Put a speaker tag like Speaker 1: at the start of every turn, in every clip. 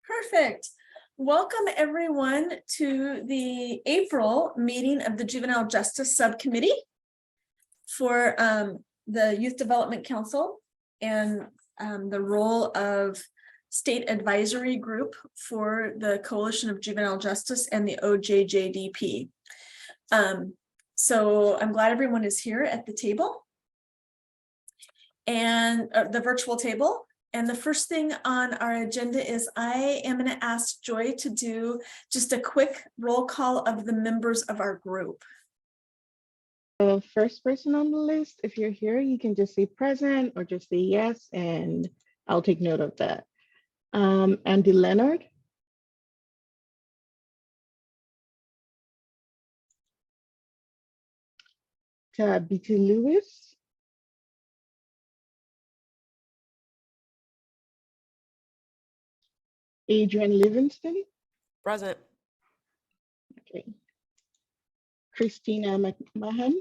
Speaker 1: Perfect. Welcome everyone to the April meeting of the Juvenile Justice Subcommittee for the Youth Development Council and the role of State Advisory Group for the Coalition of Juvenile Justice and the OJJDP. So I'm glad everyone is here at the table and the virtual table. And the first thing on our agenda is I am going to ask Joy to do just a quick roll call of the members of our group.
Speaker 2: The first person on the list, if you're here, you can just say present or just say yes, and I'll take note of that. Andy Leonard. Tabitha Lewis. Adrian Livingston.
Speaker 3: Present.
Speaker 2: Okay. Christina McMahon.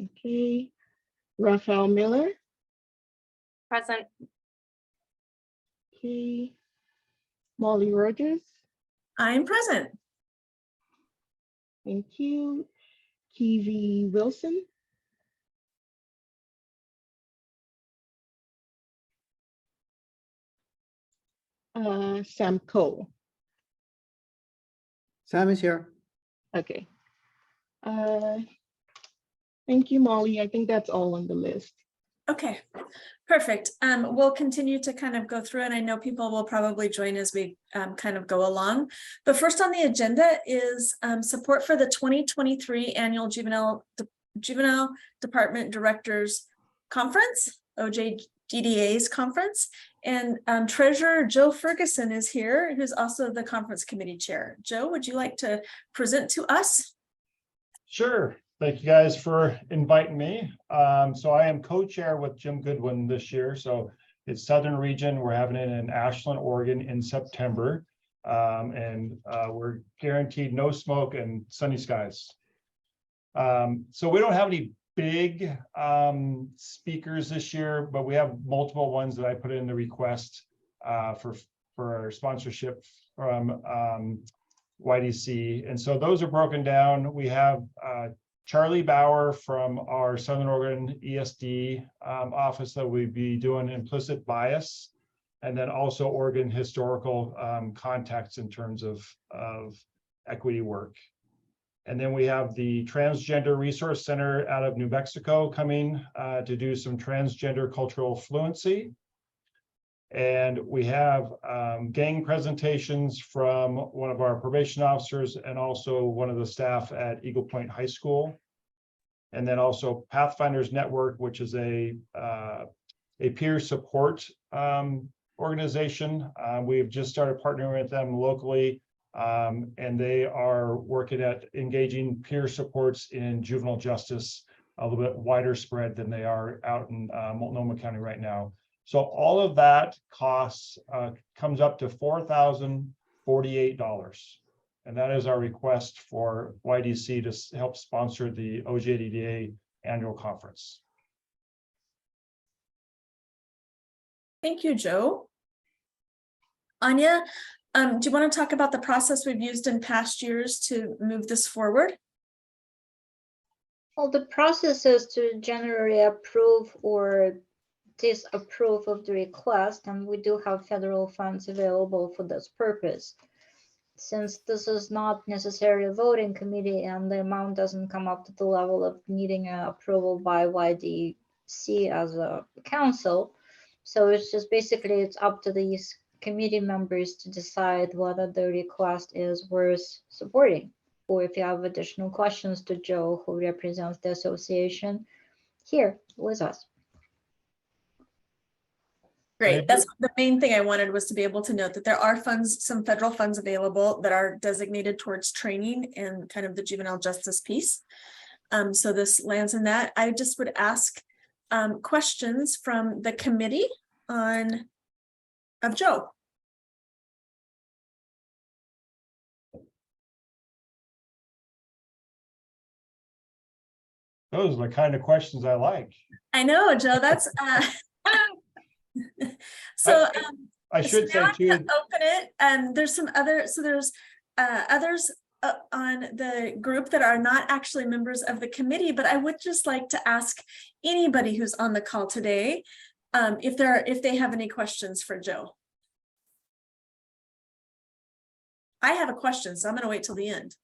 Speaker 2: Okay. Raphael Miller.
Speaker 3: Present.
Speaker 2: Okay. Molly Rogers.
Speaker 1: I'm present.
Speaker 2: Thank you. Kiwi Wilson. Sam Cole.
Speaker 4: Sam is here.
Speaker 2: Okay. Thank you, Molly. I think that's all on the list.
Speaker 1: Okay, perfect. We'll continue to kind of go through, and I know people will probably join as we kind of go along. But first on the agenda is support for the 2023 annual Juvenile Department Directors Conference, OJDDA's conference. And Treasurer Joe Ferguson is here, who's also the conference committee chair. Joe, would you like to present to us?
Speaker 5: Sure. Thank you guys for inviting me. So I am co-chair with Jim Goodwin this year. So it's Southern Region. We're having it in Ashland, Oregon in September. We're guaranteed no smoke and sunny skies. So we don't have any big speakers this year, but we have multiple ones that I put in the request for our sponsorship from YDC. And so those are broken down. We have Charlie Bauer from our Southern Oregon ESD office that we'd be doing implicit bias, and then also Oregon historical context in terms of equity work. And then we have the Transgender Resource Center out of New Mexico coming to do some transgender cultural fluency. And we have gang presentations from one of our probation officers and also one of the staff at Eagle Point High School. And then also Pathfinders Network, which is a peer support organization. We've just started partnering with them locally. And they are working at engaging peer supports in juvenile justice a little bit wider spread than they are out in Multnomah County right now. So all of that costs comes up to $4,048. And that is our request for YDC to help sponsor the OJDDA annual conference.
Speaker 1: Thank you, Joe. Anya, do you want to talk about the process we've used in past years to move this forward?
Speaker 6: Well, the process is to generally approve or disapprove of the request, and we do have federal funds available for this purpose. Since this is not necessarily a voting committee and the amount doesn't come up to the level of needing an approval by YDC as a council, so it's just basically it's up to these committee members to decide whether the request is worth supporting, or if you have additional questions to Joe, who represents the association here with us.
Speaker 1: Great. That's the main thing I wanted, was to be able to note that there are funds, some federal funds available that are designated towards training and kind of the juvenile justice piece. So this lands in that. I just would ask questions from the committee of Joe.
Speaker 5: Those are the kind of questions I like.
Speaker 1: I know, Joe, that's, so,
Speaker 5: I should
Speaker 1: so now
Speaker 5: say
Speaker 1: I'm
Speaker 5: too,
Speaker 1: gonna open it, and there's some other, so there's others on the group that are not actually members of the committee, but I would just like to ask anybody who's on the call today, if they have any questions for Joe. I have a question, so I'm gonna wait till the end.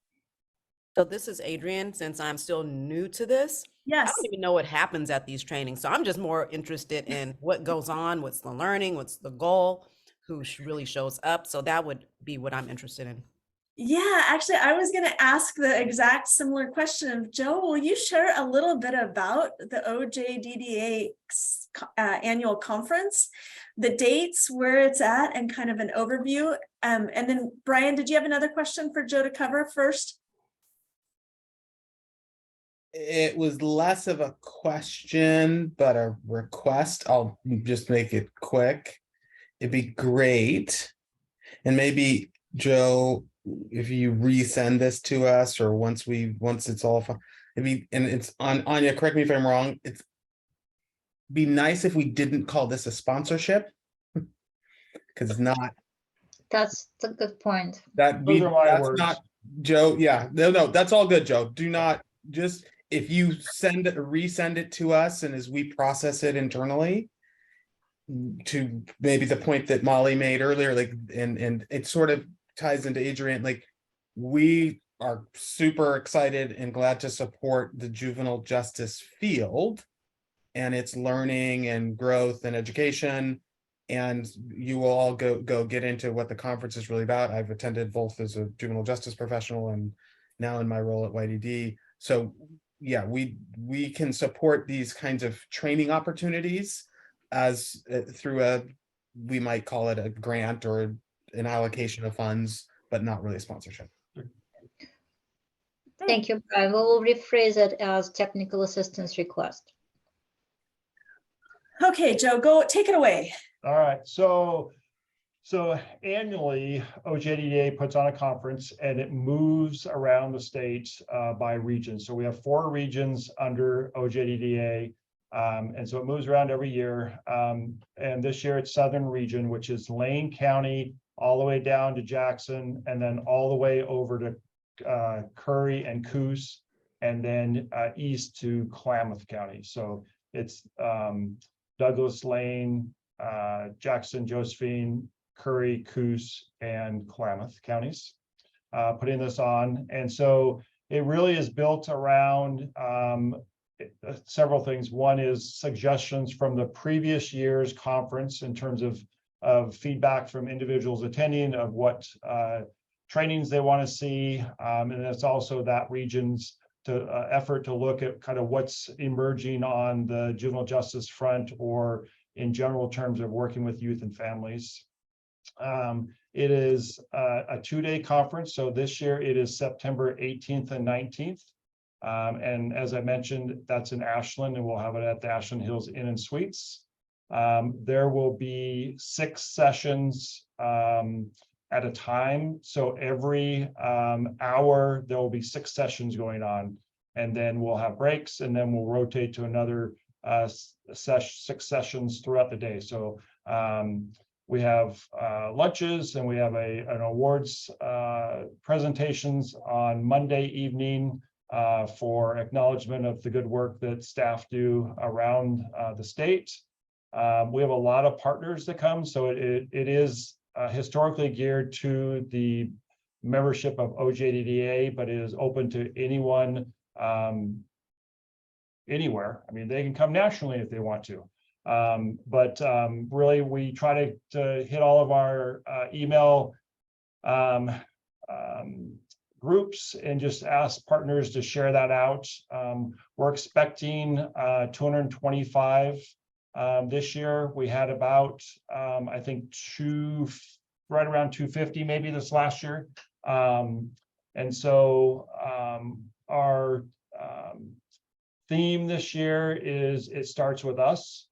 Speaker 3: So this is Adrian, since I'm still new to this. I
Speaker 1: Yes,
Speaker 3: don't even know what happens at these trainings. So I'm just more interested in what goes on, what's the learning, what's the goal, who really shows up. So that would be what I'm interested in.
Speaker 1: yeah, actually, I was gonna ask the exact similar question of Joe, will you share a little bit about the OJDDA annual conference, the dates, where it's at, and kind of an overview? And then Brian, did you have another question for Joe to cover first?
Speaker 4: It was less of a question, but a request. I'll just make it quick. It'd be great. And maybe Joe, if you resend this to us, or once it's all maybe, and it's on Anya, correct me if I'm wrong, it's be nice if we didn't call this a sponsorship. Because it's not.
Speaker 6: That's a good point.
Speaker 4: That's
Speaker 5: words.
Speaker 4: not Joe. Yeah, no, that's all good, Joe. Do not just, if you resend it to us, and as we process it internally, to maybe the point that Molly made earlier, like, and it sort of ties into Adrian, like, we are super excited and glad to support the juvenile justice field and its learning and growth and education. And you will all go get into what the conference is really about. I've attended both as a juvenile justice professional and now in my role at YDD. So yeah, we can support these kinds of training opportunities as through we might call it a grant or an allocation of funds, but not really a sponsorship.
Speaker 6: Thank you, Brian. We will rephrase it as technical assistance request.
Speaker 1: Okay, Joe, go take it away.
Speaker 5: all right, so annually, OJDA puts on a conference and it moves around the state by region. So we have 4 regions under OJDA. And so it moves around every year. And this year it's Southern Region, which is Lane County, all the way down to Jackson, and then all the way over to Curry and Coos, and then east to Klamath County. So it's Douglas, Lane, Jackson, Josephine, Curry, Coos, and Klamath counties putting this on. And so it really is built around several things. One is suggestions from the previous year's conference in terms of feedback from individuals attending of what trainings they want to see. And it's also that region's effort to look at kind of what's emerging on the juvenile justice front, or in general terms of working with youth and families. It is a 2-day conference. So this year it is September 18th and 19th. And as I mentioned, that's in Ashland, and we'll have it at the Ashland Hills Inn and Suites. There will be 6 sessions at a time. So every hour, there will be 6 sessions going on, and then we'll have breaks, and then we'll rotate to another 6 sessions throughout the day. So we have lunches, and we have an awards presentations on Monday evening for acknowledgement of the good work that staff do around the state. We have a lot of partners that come, so it is historically geared to the membership of OJDDA, but it is open to anyone anywhere. I mean, they can come nationally if they want to. But really, we try to hit all of our email groups and just ask partners to share that out. We're expecting 225 this year. We had about, I think, right around 250 maybe this last year. And so our theme this year is It Starts With Us,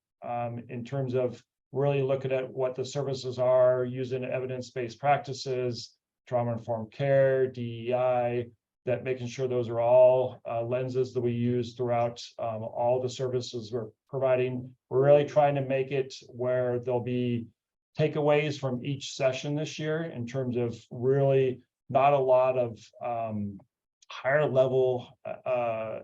Speaker 5: in terms of really looking at what the services are, using evidence-based practices, trauma-informed care, DEI, that making sure those are all lenses that we use throughout all the services we're providing. We're really trying to make it where there'll be takeaways from each session this year in terms of really not a lot of higher level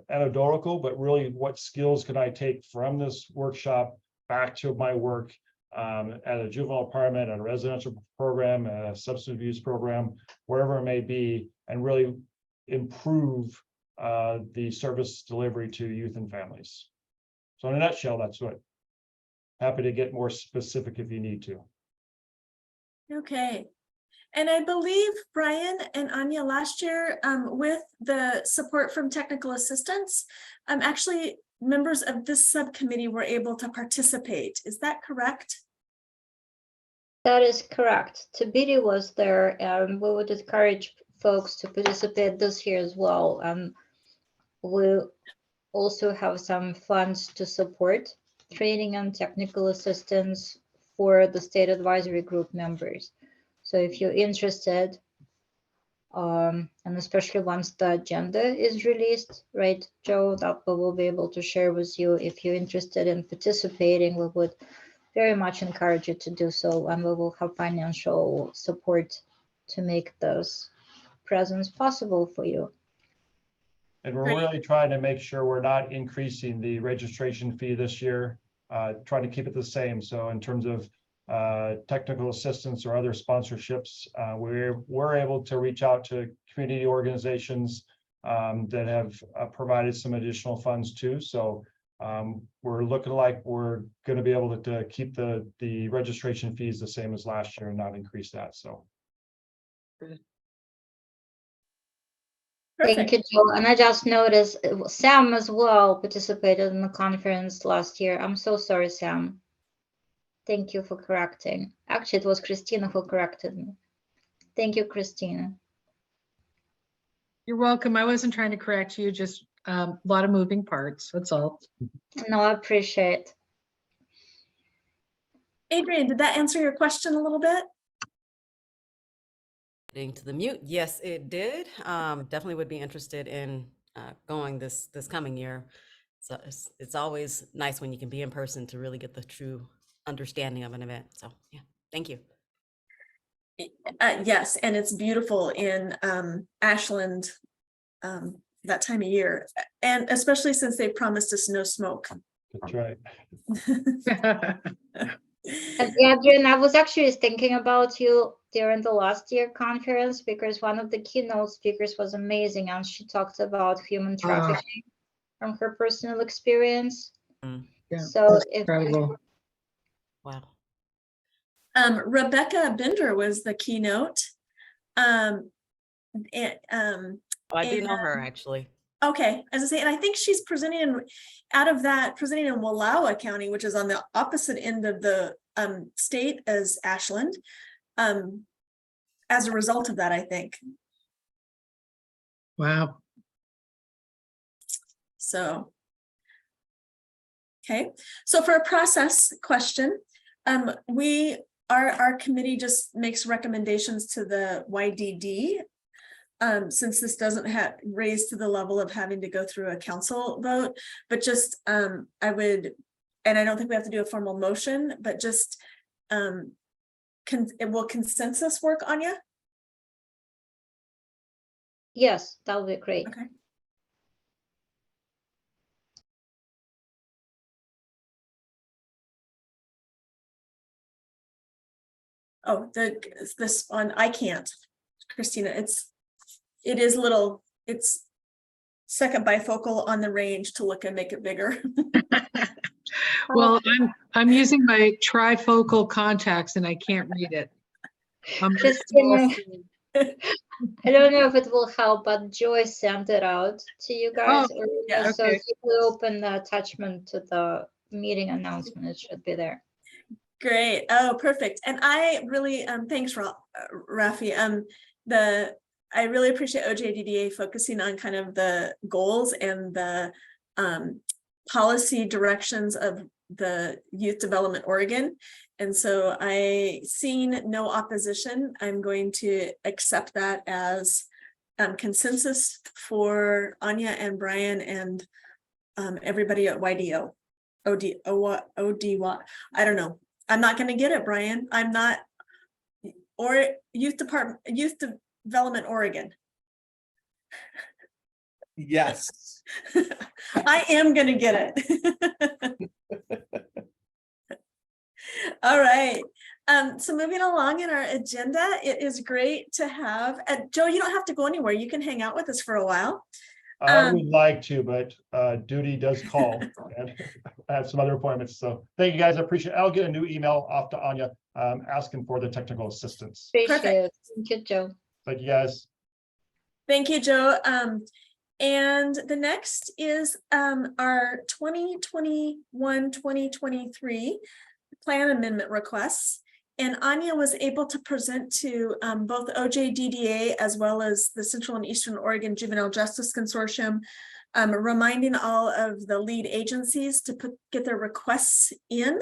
Speaker 5: anecdotal, but really what skills can I take from this workshop back to my work at a juvenile apartment, at a residential program, at a substance abuse program, wherever it may be, and really improve the service delivery to youth and families. So in a nutshell, that's what. Happy to get more specific if you need to.
Speaker 1: Okay. And I believe Brian and Anya last year, with the support from technical assistance, actually members of this subcommittee were able to participate. Is that correct?
Speaker 6: That is correct. Tabidi was there, and we would encourage folks to participate this year as well. We also have some funds to support training and technical assistance for the state advisory group members. So if you're interested, and especially once the agenda is released, right, Joe, that we will be able to share with you. If you're interested in participating, we would very much encourage you to do so, and we will have financial support to make those presence possible for you.
Speaker 5: And we're
Speaker 1: Great.
Speaker 5: really trying to make sure we're not increasing the registration fee this year, trying to keep it the same. So in terms of technical assistance or other sponsorships, we're able to reach out to community organizations that have provided some additional funds too. So we're looking like we're going to be able to keep the registration fees the same as last year and not increase that. So.
Speaker 6: Thank you, Joe. And I just noticed Sam as well participated in the conference last year. I'm so sorry, Sam. Thank you for correcting. Actually, it was Christina who corrected me. Thank you, Christina.
Speaker 7: You're welcome. I wasn't trying to correct you, just a lot of moving parts, that's all.
Speaker 6: No, I appreciate.
Speaker 1: Adrian, did that answer your question a little bit?
Speaker 3: Getting to the mute. Yes, it did. Definitely would be interested in going this coming year. So it's always nice when you can be in person to really get the true understanding of an event. So yeah, thank you.
Speaker 1: Yes, and it's beautiful in Ashland that time of year, and especially since they promised us no smoke.
Speaker 5: That's right.
Speaker 6: And Adrian, I was actually thinking about you during the last year conference because one of the keynote speakers was amazing, and she talked about human trafficking from her personal experience.
Speaker 7: Yeah,
Speaker 6: So
Speaker 7: that's
Speaker 6: if
Speaker 7: incredible.
Speaker 3: Wow.
Speaker 1: Rebecca Bender was the keynote.
Speaker 3: Oh, I do know her actually.
Speaker 1: Okay, as I say, and I think she's presenting in Wallowa County, which is on the opposite end of the state as Ashland. As a result of that, I think.
Speaker 7: Wow.
Speaker 1: So, okay. So for a process question, our committee just makes recommendations to the YDD. Since this doesn't raise to the level of having to go through a council vote, but just I would, and I don't think we have to do a formal motion, but just will consensus work, Anya?
Speaker 6: yes, that would be great.
Speaker 1: Okay. Oh, this one I can't, Christina. It is little. It's second bifocal on the range to look and make it bigger.
Speaker 7: Well, I'm using my trifocal contacts and I can't read it.
Speaker 6: Christina, I don't know if it will help, but Joy sent it out to you guys earlier.
Speaker 1: yeah,
Speaker 6: So
Speaker 7: okay.
Speaker 6: if you will open the attachment to the meeting announcement, it should be there.
Speaker 1: Great. Oh, perfect. And I really thanks, Rafi. I really appreciate OJDDA focusing on kind of the goals and the policy directions of the Youth Development Oregon. And so seeing no opposition, I'm going to accept that as consensus for Anya and Brian and everybody at YDO. ODY. I don't know. I'm not going to get it, Brian. I'm not. Or Youth Development Oregon.
Speaker 4: Yes.
Speaker 1: I am going to get it. All right. So moving along in our agenda, it is great to have Joe. You don't have to go anywhere. You can hang out with us for a while.
Speaker 5: I would like to, but duty does call, and I have some other appointments. So thank you guys. I appreciate it. I'll get a new email off to Anya asking for the technical assistance.
Speaker 6: Appreciate it. Thank you, Joe.
Speaker 5: Thank you guys.
Speaker 1: Thank you, Joe. And the next is our 2021-2023 plan amendment requests. And Anya was able to present to both OJDDA as well as the Central and Eastern Oregon Juvenile Justice Consortium, reminding all of the lead agencies to get their requests in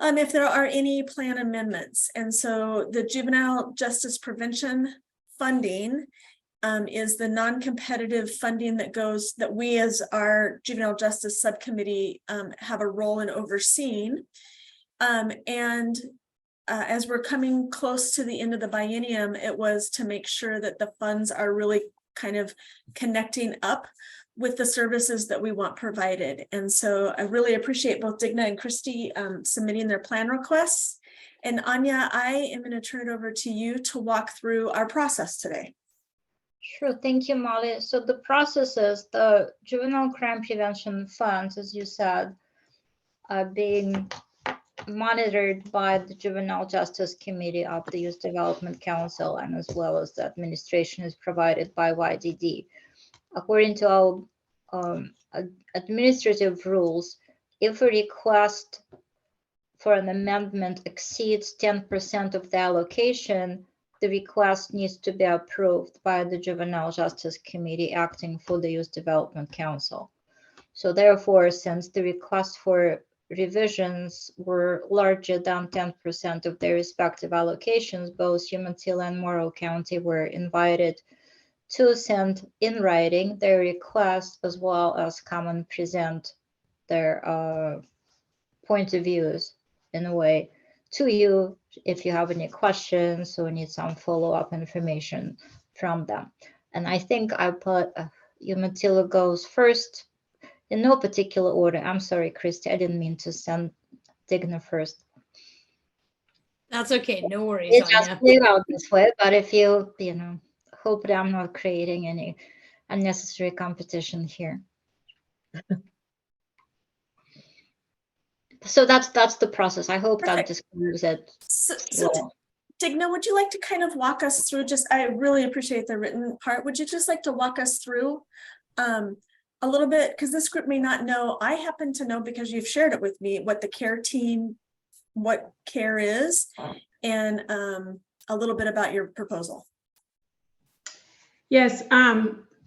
Speaker 1: if there are any plan amendments. And so the juvenile justice prevention funding is the non-competitive funding that we as our juvenile justice subcommittee have a role in overseeing. As we're coming close to the end of the biennium, it was to make sure that the funds are really kind of connecting up with the services that we want provided. And so I really appreciate both Digna and Christy submitting their plan requests. And Anya, I am going to turn it over to you to walk through our process today.
Speaker 6: Sure, thank you, Molly. So the process is the juvenile crime prevention funds, as you said, are being monitored by the Juvenile Justice Committee of the Youth Development Council, and as well as the administration is provided by YDD. According to our administrative rules, if a request for an amendment exceeds 10% of the allocation, the request needs to be approved by the Juvenile Justice Committee acting for the Youth Development Council. So therefore, since the request for revisions were larger than 10% of their respective allocations, both Umatilla and Morrow County were invited to send in writing their request, as well as come and present their point of views in a way to you if you have any questions or need some follow-up information from them. And I think I put Umatilla goes first in no particular order. I'm sorry, Christy, I didn't mean to send Digna first.
Speaker 8: That's okay, no worries,
Speaker 6: It just
Speaker 8: Anya.
Speaker 6: played out this way, but if you hope that I'm not creating any unnecessary competition here. So that's the process. I hope
Speaker 1: Perfect.
Speaker 6: that describes it.
Speaker 1: So Digna, would you like to kind of walk us through, I really appreciate the written part. Would you just like to walk us through a little bit, because this group may not know. I happen to know because you've shared it with me, what the CARE team, what CARE is, and a little bit about your proposal.
Speaker 9: Yes,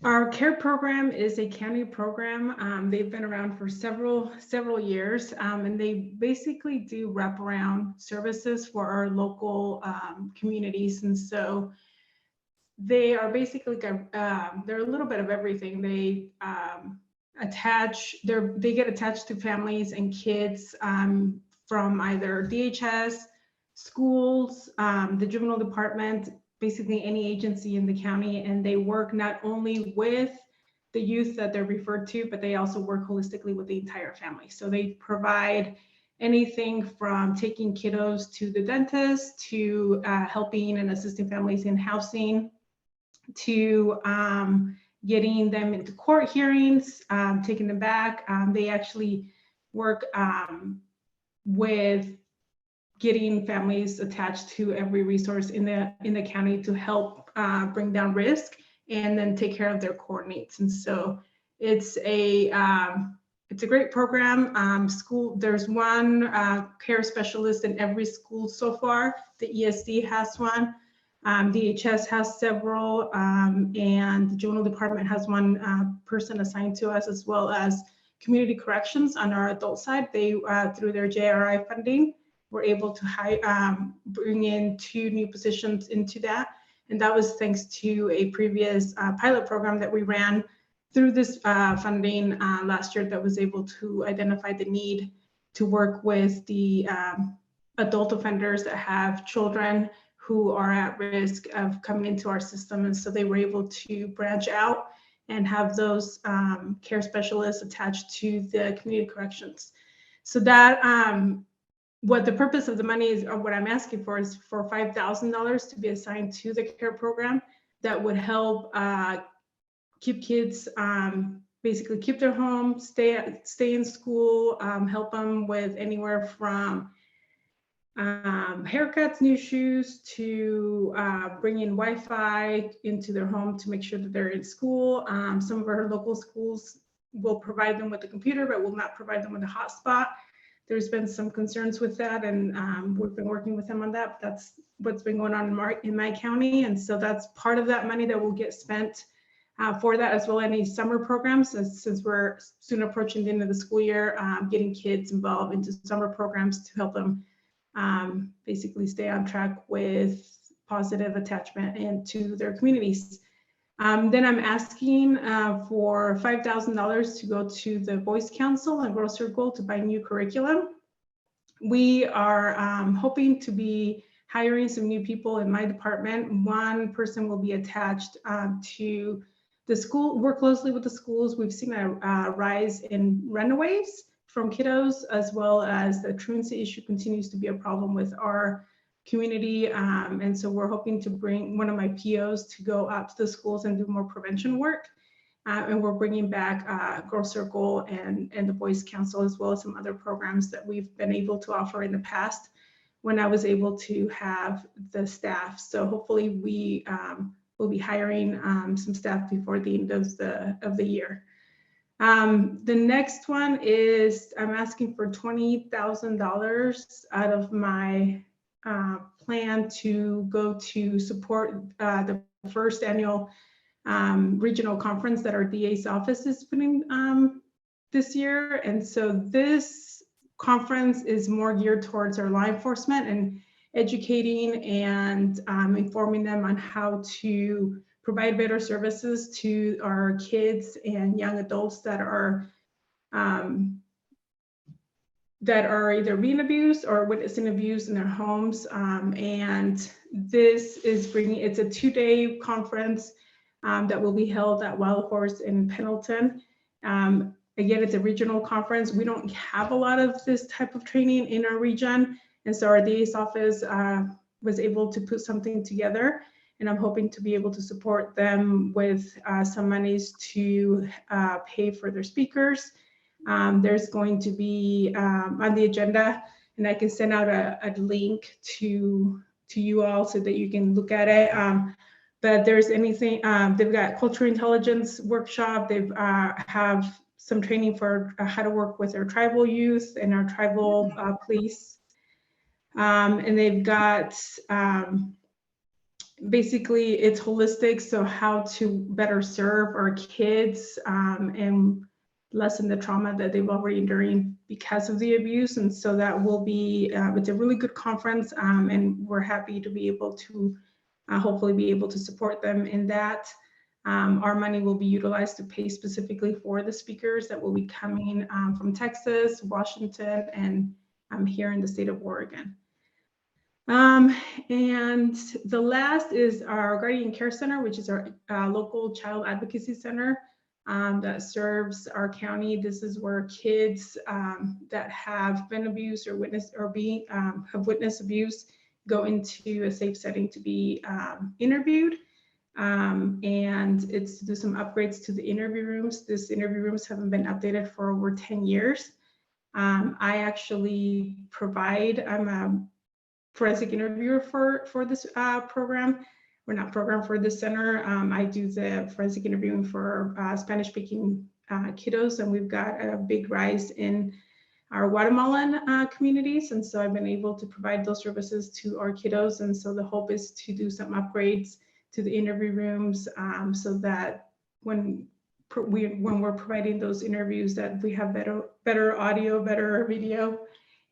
Speaker 9: our CARE program is a county program. They've been around for several years, and they basically do wraparound services for our local communities. And so they are basically, they're a little bit of everything. They they get attached to families and kids from either DHS, schools, the juvenile department, basically any agency in the county, and they work not only with the youth that they're referred to, but they also work holistically with the entire family. So they provide anything from taking kiddos to the dentist, to helping and assisting families in housing, to getting them into court hearings, taking them back. They actually work with getting families attached to every resource in the county to help bring down risk and then take care of their core needs. And so it's a great program. There's one CARE specialist in every school so far. The ESD has one. DHS has several, and the juvenile department has one person assigned to us, as well as community corrections on our adult side. They through their JRI funding, we're able to bring in 2 new positions into that. And that was thanks to a previous pilot program that we ran through this funding last year that was able to identify the need to work with the adult offenders that have children who are at risk of coming into our system. And so they were able to branch out and have those care specialists attached to the community corrections. So that what the purpose of the money is, or what I'm asking for, is for $5,000 to be assigned to the care program that would help keep kids, basically keep their home, stay in school, help them with anywhere from haircuts, new shoes, to bringing Wi-Fi into their home to make sure that they're in school. Some of our local schools will provide them with a computer, but will not provide them with a hotspot. There's been some concerns with that, and we've been working with them on that. But that's what's been going on in my county, and so that's part of that money that will get spent for that, as well as any summer programs, since we're soon approaching the end of the school year, getting kids involved into summer programs to help them basically stay on track with positive attachment into their communities. Then I'm asking for $5,000 to go to the Voice Council and Grow Circle to buy new curriculum. We are hoping to be hiring some new people in my department. One person will be attached to the school, work closely with the schools. We've seen a rise in runaways from kiddos, as well as the truancy issue continues to be a problem with our community. And so we're hoping to bring one of my POs to go out to the schools and do more prevention work. And we're bringing back Girl Circle and the Voice Council, as well as some other programs that we've been able to offer in the past when I was able to have the staff. So hopefully we will be hiring some staff before the end of the year. The next one is I'm asking for $20,000 out of my plan to go to support the first annual regional conference that our DA's office is putting this year. And so this conference is more geared towards our law enforcement and educating and informing them on how to provide better services to our kids and young adults that are either being abused or witnessing abuse in their homes. And this is it's a 2-day conference that will be held at Wild Horse in Pendleton. Again, it's a regional conference. We don't have a lot of this type of training in our region. And so our DA's office was able to put something together, and I'm hoping to be able to support them with some monies to pay for their speakers. There's going to be on the agenda, and I can send out a link to you all so that you can look at it. But there's anything, they've got cultural intelligence workshop. They've have some training for how to work with our tribal youth and our tribal police. And they've got, basically it's holistic. So how to better serve our kids and lessen the trauma that they've already enduring because of the abuse. And so that will be, it's a really good conference, and we're happy to be able to hopefully be able to support them in that. Our money will be utilized to pay specifically for the speakers that will be coming from Texas, Washington, and here in the state of Oregon. And the last is our Guardian Care Center, which is our local child advocacy center that serves our county. This is where kids that have been abused or witnessed or have witnessed abuse go into a safe setting to be interviewed. And it's to do some upgrades to the interview rooms. These interview rooms haven't been updated for over 10 years. I actually I'm a forensic interviewer for this program. We're not programmed for this center. I do the forensic interviewing for Spanish-speaking kiddos, and we've got a big rise in our Guatemalan communities. And so I've been able to provide those services to our kiddos. And so the hope is to do some upgrades to the interview rooms so that when we're providing those interviews, that we have better audio, better video,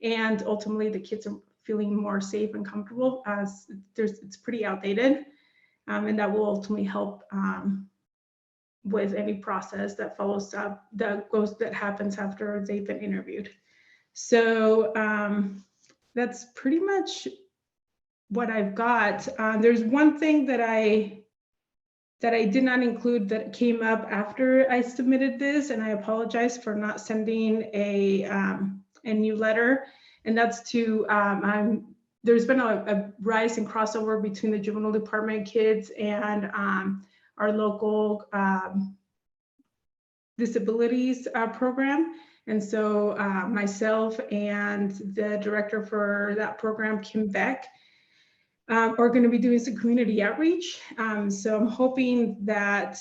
Speaker 9: and ultimately the kids are feeling more safe and comfortable, as it's pretty outdated. and that will ultimately help with any process that follows up, that happens after they've been interviewed. So that's pretty much what I've got. There's one thing that I did not include that came up after I submitted this, and I apologize for not sending a new letter. And that's to there's been a rise in crossover between the juvenile department kids and our local disabilities program. And so myself and the director for that program, Kim Beck, are going to be doing some community outreach. So I'm hoping that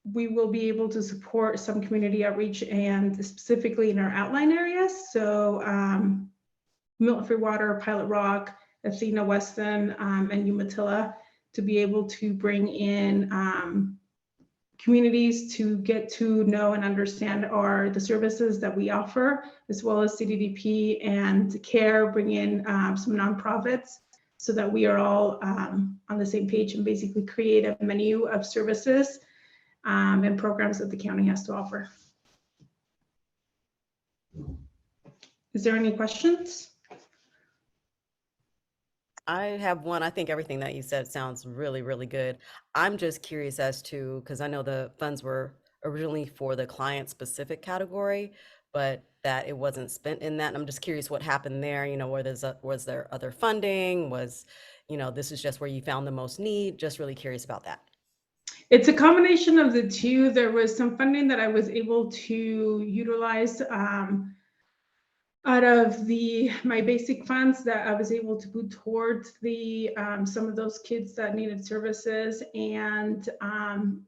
Speaker 9: we will be able to support some community outreach, and specifically in our outline areas. So Milton Free Water, Pilot Rock, Athena, Weston, and Umatilla, to be able to bring in communities to get to know and understand the services that we offer, as well as CDDP and CARE, bring in some nonprofits, so that we are all on the same page and basically create a menu of services and programs that the county has to offer. Is there any questions?
Speaker 3: I have one. I think everything that you said sounds really, really good. I'm just curious as to, because I know the funds were originally for the client specific category, but that it wasn't spent in that. And I'm just curious what happened there, you know, was there other funding? Was, you know, this is just where you found the most need? Just really curious about that.
Speaker 9: It's a combination of the two. There was some funding that I was able to utilize out of my basic funds that I was able to put towards the some of those kids that needed services. And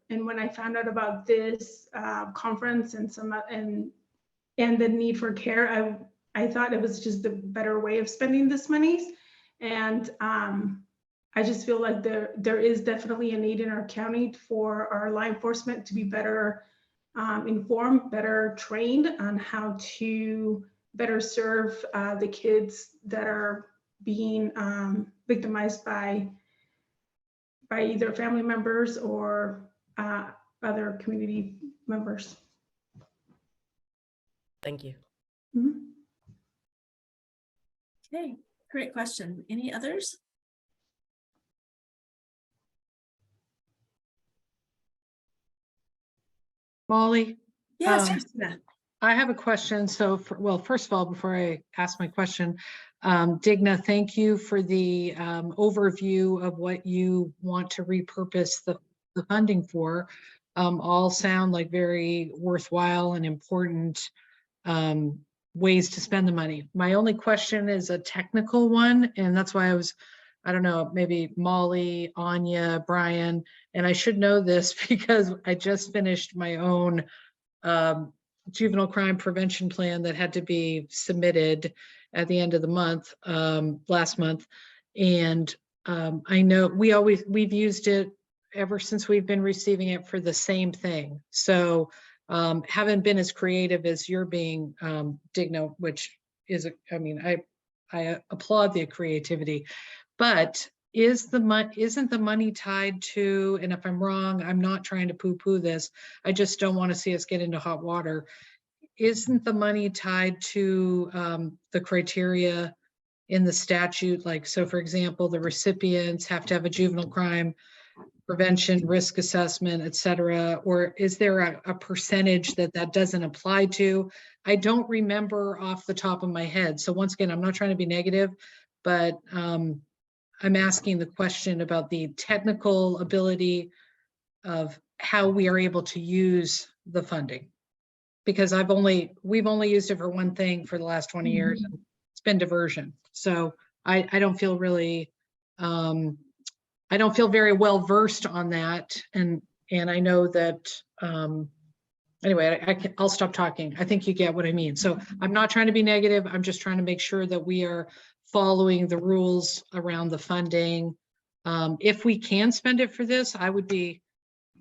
Speaker 9: when I found out about this conference and the need for care, I thought it was just a better way of spending this money. And I just feel like there is definitely a need in our county for our law enforcement to be better informed, better trained on how to better serve the kids that are being victimized by either family members or other community members.
Speaker 3: Thank you.
Speaker 9: Mm-hmm.
Speaker 1: Okay, great question. Any others?
Speaker 7: Molly?
Speaker 1: Yes, Christina.
Speaker 7: I have a question. So, well, first of all, before I ask my question, Digna, thank you for the overview of what you want to repurpose the funding for. All sound like very worthwhile and important ways to spend the money. My only question is a technical one, and that's why I don't know, maybe Molly, Anya, Brian, and I should know this because I just finished my own juvenile crime prevention plan that had to be submitted at the end of the month, last month. And I know we've used it ever since we've been receiving it for the same thing. So haven't been as creative as you're being, Digna, which is, I mean, I applaud the creativity, but isn't the money tied to, and if I'm wrong, I'm not trying to poo-poo this, I just don't want to see us get into hot water. Isn't the money tied to the criteria in the statute? Like, so for example, the recipients have to have a juvenile crime prevention, risk assessment, et cetera, or is there a percentage that doesn't apply to? I don't remember off the top of my head. So once again, I'm not trying to be negative, but I'm asking the question about the technical ability of how we are able to use the funding, because we've only used it for one thing for the last 20 years. And it's been diversion. So I don't feel really, I don't feel very well versed on that. And I know that, anyway, I'll stop talking. I think you get what I mean. So I'm not trying to be negative. I'm just trying to make sure that we are following the rules around the funding. If we can spend it for this, I would be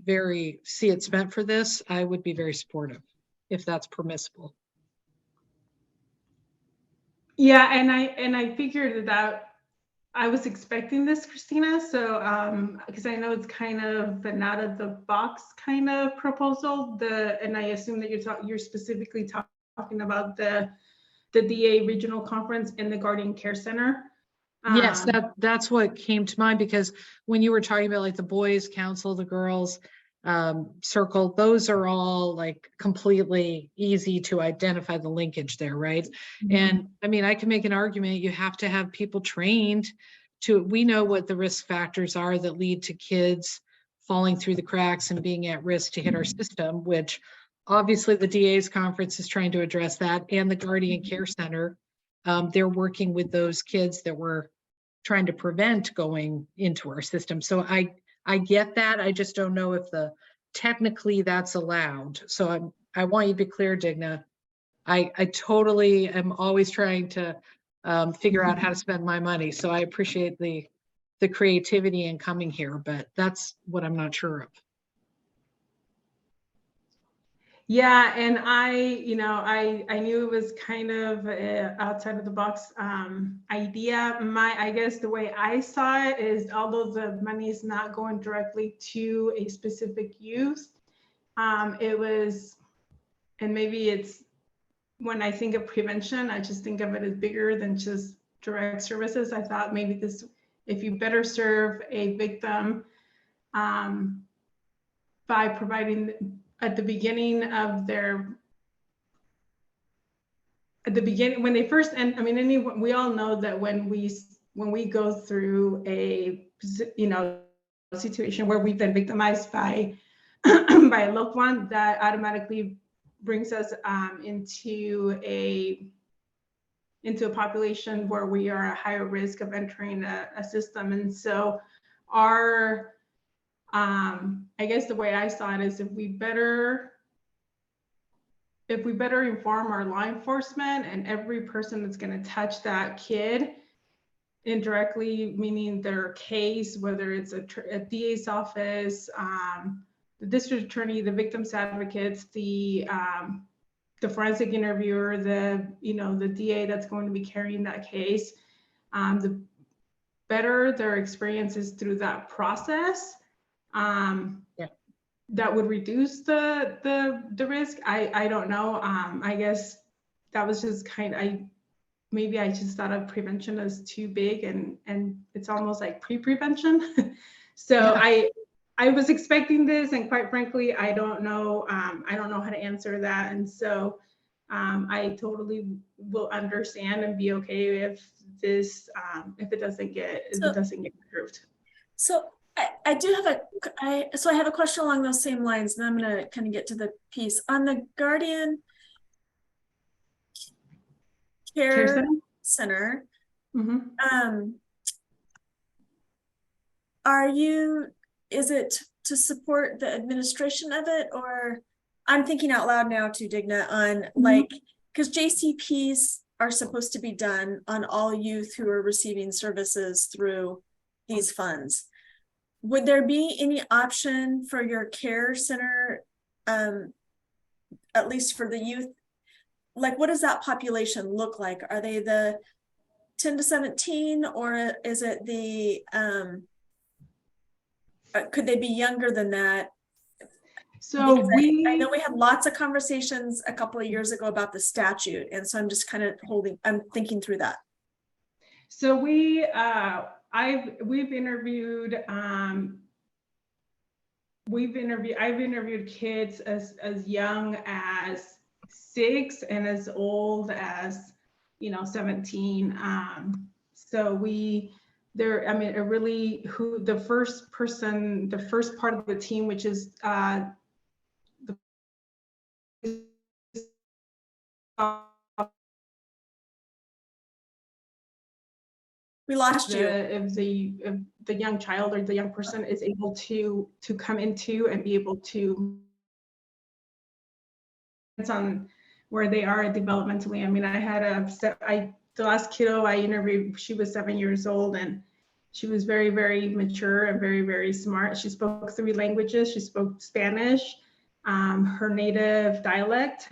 Speaker 7: see it spent for this. I would be very supportive if that's permissible.
Speaker 9: Yeah, and I figured it out I was expecting this, Christina. So, because I know it's kind of an out of the box kind of proposal. And I assume that you're specifically talking about the DA regional conference and the Guardian Care Center.
Speaker 7: Yes, that's what came to mind, because when you were talking about like the boys council, the girls circle, those are all like completely easy to identify the linkage there, right? And I mean, I can make an argument, you have to have people trained we know what the risk factors are that lead to kids falling through the cracks and being at risk to hit our system, which obviously the DA's conference is trying to address that, and the Guardian Care Center. They're working with those kids that we're trying to prevent going into our system. So I get that. I just don't know if technically that's allowed. So I want you to be clear, Digna. I totally am always trying to figure out how to spend my money. So I appreciate the creativity in coming here, but that's what I'm not sure of.
Speaker 9: Yeah, and I knew it was kind of outside of the box idea. I guess the way I saw it is, although the money is not going directly to a specific youth, it was, and maybe it's, when I think of prevention, I just think of it as bigger than just direct services. I thought maybe if you better serve a victim by providing at the beginning, when they first, and I mean, we all know that when we go through a situation where we've been victimized by by a loved one, that automatically brings us into a population where we are at higher risk of entering a system. And so I guess the way I saw it is, if we better inform our law enforcement and every person that's going to touch that kid indirectly, meaning their case, whether it's a DA's office, the district attorney, the victims advocates, the forensic interviewer, the DA that's going to be carrying that case, the better their experiences through that process, that would reduce the risk. I don't know. I guess that was just maybe I just thought of prevention as too big, and it's almost like pre-prevention. So yeah. I was expecting this, and quite frankly, I don't know how to answer that. And so I totally will understand and be okay if it doesn't get approved.
Speaker 1: So I do have I have a question along those same lines, and I'm going to kind of get to the piece on the Guardian Care Center.
Speaker 9: Mm-hmm.
Speaker 1: Is it to support the administration of it, or I'm thinking out loud now too, Digna, on like, because JCPs are supposed to be done on all youth who are receiving services through these funds. Would there be any option for your care center, at least for the youth? Like, what does that population look like? Are they the 10 to 17, or is it the, could they be younger than that?
Speaker 9: So
Speaker 1: I know we had lots of conversations a couple of years ago about the statute, and so I'm just kind of I'm thinking through that.
Speaker 9: So I've interviewed kids as young as 6 and as old as 17. So the first part of the team, which is
Speaker 1: we lost you.
Speaker 9: If the young child or the young person is able to come into and be able to, it's on where they are developmentally. I mean, I had the last kiddo I interviewed, she was 7 years old, and she was very, very mature and very, very smart. She spoke 3 languages. She spoke Spanish, her native dialect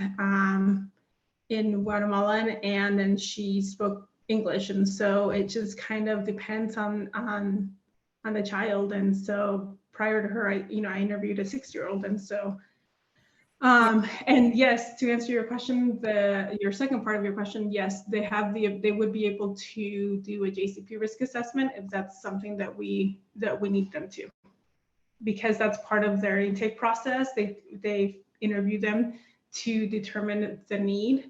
Speaker 9: in Guatemalan, and then she spoke English. And so it just kind of depends on the child. And so prior to her, I interviewed a 6-year-old. And so, and yes, to answer your question, your second part of your question, yes, they would be able to do a JCP risk assessment if that's something that we need them to, because that's part of their intake process. They interview them to determine the need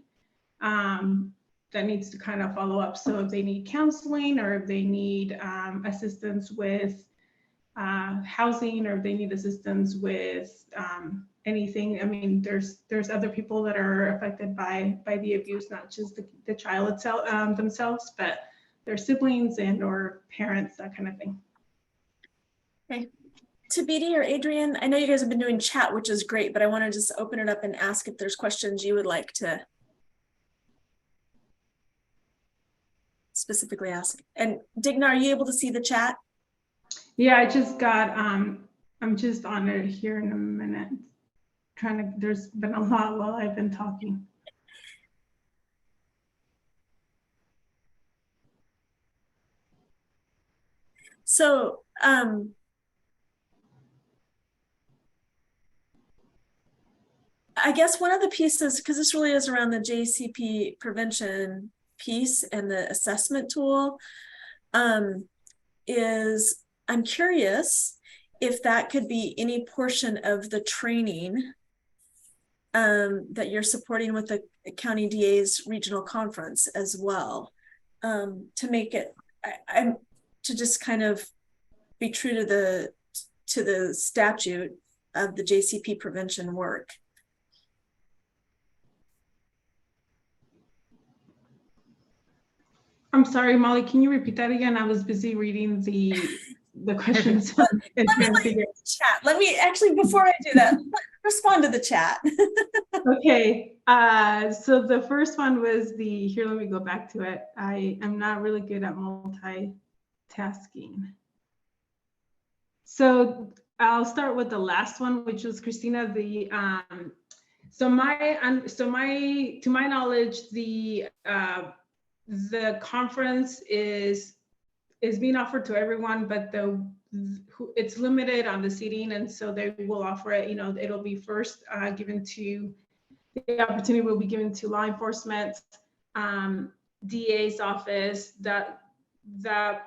Speaker 9: that needs to kind of follow up. So if they need counseling, or if they need assistance with housing, or if they need assistance with anything. I mean, there's other people that are affected by the abuse, not just the child itself themselves, but their siblings and or parents, that kind of thing.
Speaker 1: Okay. Tabidi or Adrian, I know you guys have been doing chat, which is great, but I want to just open it up and ask if there's questions you would like to specifically ask. And Digna, are you able to see the chat?
Speaker 9: Yeah, I just got, I'm just on it here in a minute. There's been a lot while I've been talking.
Speaker 1: So, I guess one of the pieces, because this really is around the JCP prevention piece and the assessment tool, is I'm curious if that could be any portion of the training that you're supporting with the county DA's regional conference as well, to make it, to just kind of be true to the statute of the JCP prevention work.
Speaker 9: I'm sorry, Molly, can you repeat that again? I was busy reading the questions.
Speaker 1: Let me actually, before I do that, respond to the chat.
Speaker 9: Okay, so the first one was here, let me go back to it. I am not really good at multitasking. So I'll start with the last one, which was Christina, to my knowledge, the conference is being offered to everyone, but it's limited on the seating, and so they will offer it. It'll be first the opportunity will be given to law enforcement, DA's office, that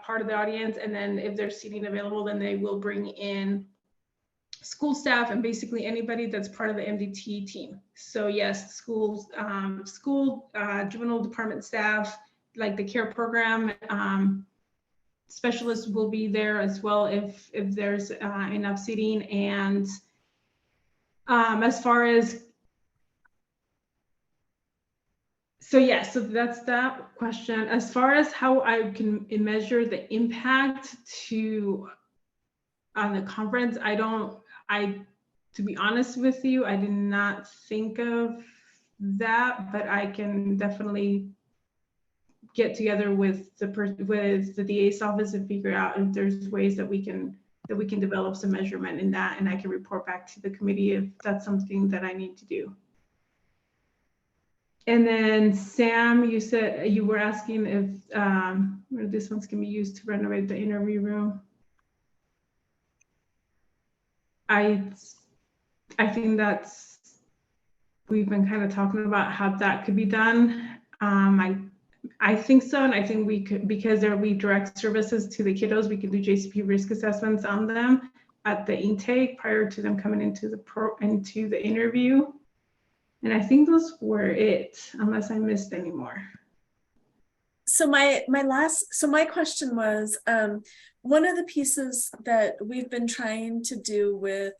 Speaker 9: part of the audience, and then if there's seating available, then they will bring in school staff and basically anybody that's part of the MDT team. So yes, schools, juvenile department staff, like the care program specialists will be there as well if there's enough seating. And as far as, so that's that question. As far as how I can measure the impact on the conference, to be honest with you, I did not think of that, but I can definitely get together with the DA's office and figure out if there's ways that we can develop some measurement in that, and I can report back to the committee if that's something that I need to do. And then Sam, you said you were asking if this one's can be used to renovate the interview room. I think we've been kind of talking about how that could be done. I think so, and I think we could, because there will be direct services to the kiddos, we could do JCP risk assessments on them at the intake prior to them coming into the interview. And I think those were it, unless I missed any more.
Speaker 1: So my question was, one of the pieces that we've been trying to do with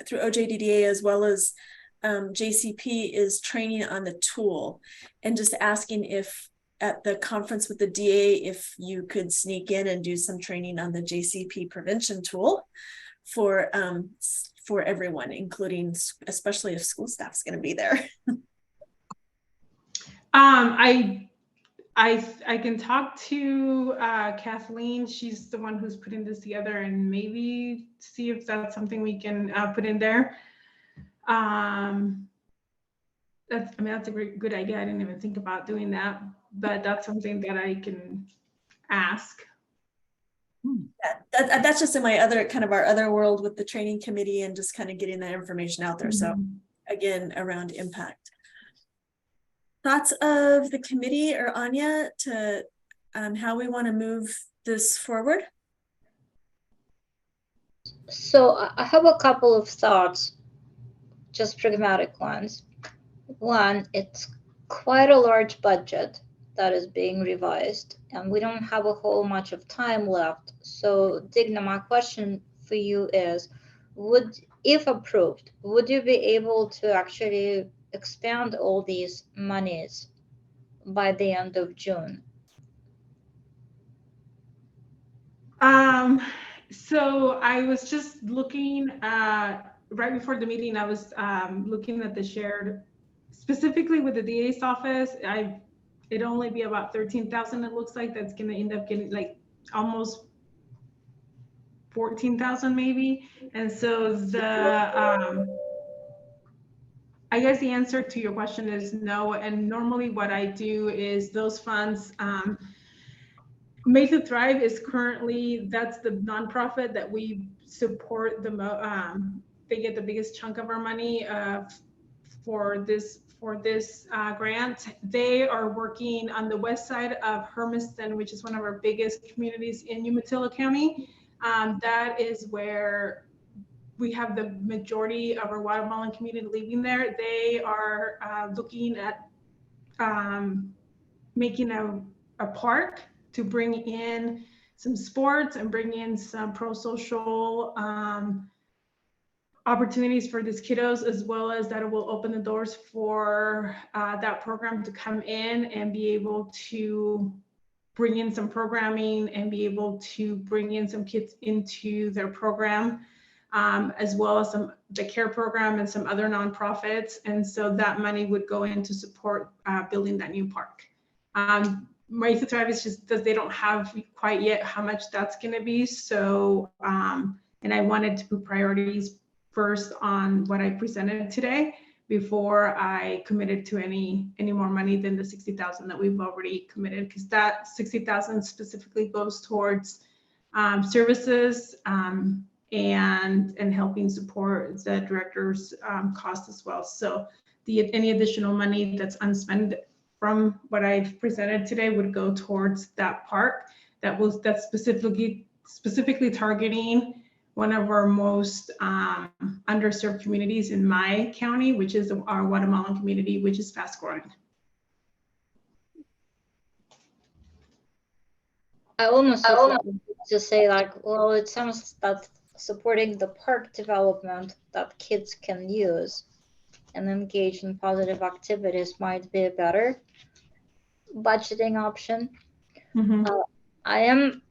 Speaker 1: through OJDDA as well as JCP is training on the tool, and just asking if at the conference with the DA, if you could sneak in and do some training on the JCP prevention tool for everyone, including especially if school staff's going to be there.
Speaker 9: I can talk to Kathleen. She's the one who's putting this together, and maybe see if that's something we can put in there. that's a great, good idea. I didn't even think about doing that, but that's something that I can ask.
Speaker 1: That's just in my other kind of our other world with the training committee and just kind of getting that information out there. So again, around impact. Thoughts of the committee or Anya to how we want to move this forward?
Speaker 6: So I have a couple of thoughts, just pragmatic ones. One, it's quite a large budget that is being revised, and we don't have a whole much of time left. So Digna, my question for you is, if approved, would you be able to actually expand all these monies by the end of June?
Speaker 9: So I was just looking right before the meeting, I was looking at the shared, specifically with the DA's office. It'd only be about 13,000. It looks like that's going to end up getting like almost 14,000 maybe. And so I guess the answer to your question is no. And normally what I do is those funds, Made to Thrive is currently, that's the nonprofit that we support the most. They get the biggest chunk of our money for this grant. They are working on the west side of Hermiston, which is one of our biggest communities in Umatilla County. That is where we have the majority of our Guatemalan community living there. They are looking at making a park to bring in some sports and bring in some pro-social opportunities for these kiddos, as well as that it will open the doors for that program to come in and be able to bring in some programming and be able to bring in some kids into their program, as well as the care program and some other nonprofits. And so that money would go in to support building that new park. Made to Thrive is just because they don't have quite yet how much that's going to be. So, and I wanted to put priorities first on what I presented today before I committed to any more money than the 60,000 that we've already committed, because that 60,000 specifically goes towards services and helping support the director's cost as well. So any additional money that's unspent from what I've presented today would go towards that park that's specifically targeting one of our most underserved communities in my county, which is our Guatemalan community, which is fast growing.
Speaker 6: I almost to say like, well, it sounds that supporting the park development that kids can use and engage in positive activities might be a better budgeting option. I am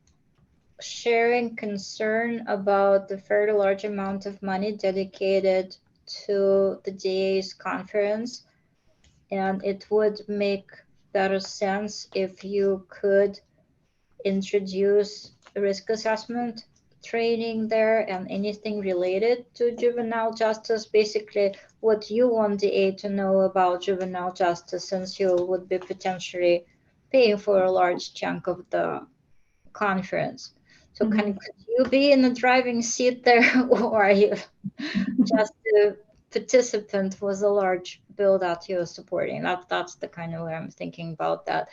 Speaker 6: sharing concern about the fairly large amount of money dedicated to the DA's conference, and it would make better sense if you could introduce risk assessment training there and anything related to juvenile justice, basically what you want the DA to know about juvenile justice, since you would be potentially paying for a large chunk of the conference. So could you be in the driving seat there, or are you just a participant with a large bill that you're supporting? That's the kind of way I'm thinking about that.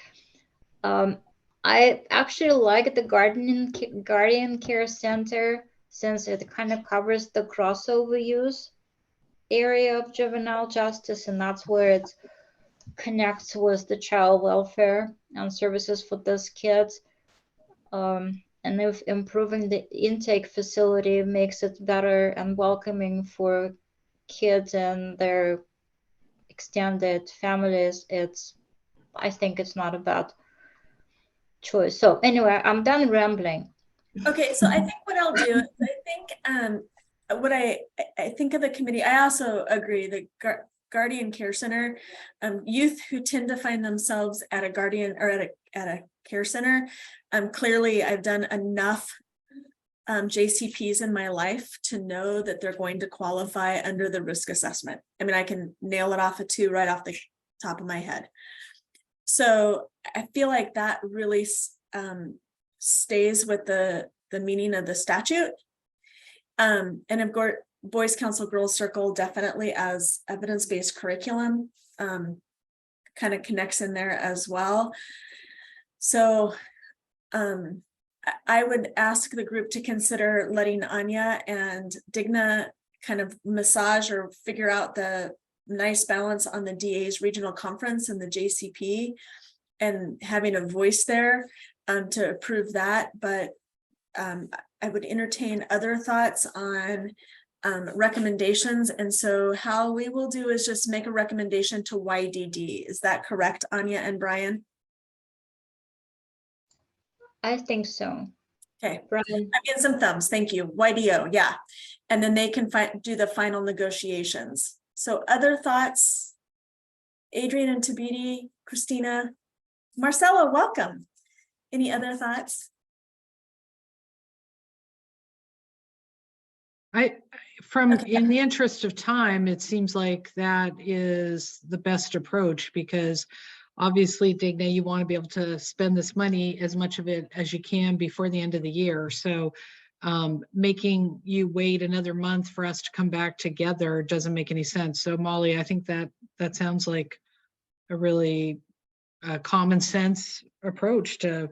Speaker 6: I actually like the Guardian Care Center, since it kind of covers the crossover use area of juvenile justice, and that's where it connects with the child welfare and services for those kids. And if improving the intake facility makes it better and welcoming for kids and their extended families, I think it's not a bad choice. So anyway, I'm done rambling.
Speaker 1: Okay, so I think what I'll do is what I think of the committee, I also agree that Guardian Care Center, youth who tend to find themselves at a guardian or at a care center, clearly I've done enough JCPs in my life to know that they're going to qualify under the risk assessment. I mean, I can nail it off a 2 right off the top of my head. So I feel like that really stays with the meaning of the statute. And of course, Boys Council Girls Circle definitely as evidence-based curriculum kind of connects in there as well. So I would ask the group to consider letting Anya and Digna kind of massage or figure out the nice balance on the DA's regional conference and the JCP and having a voice there to approve that. But I would entertain other thoughts on recommendations. And so how we will do is just make a recommendation to YDD. Is that correct, Anya and Brian?
Speaker 6: I think so.
Speaker 1: Okay,
Speaker 6: Brian,
Speaker 1: I'm getting some thumbs. Thank you. YDO, yeah. And then they can do the final negotiations. So other thoughts? Adrian and Tabiti, Christina, Marcella, welcome. Any other thoughts?
Speaker 7: In the interest of time, it seems like that is the best approach, because obviously, Digna, you want to be able to spend this money, as much of it as you can, before the end of the year. So making you wait another month for us to come back together doesn't make any sense. So Molly, I think that sounds like a really common sense approach to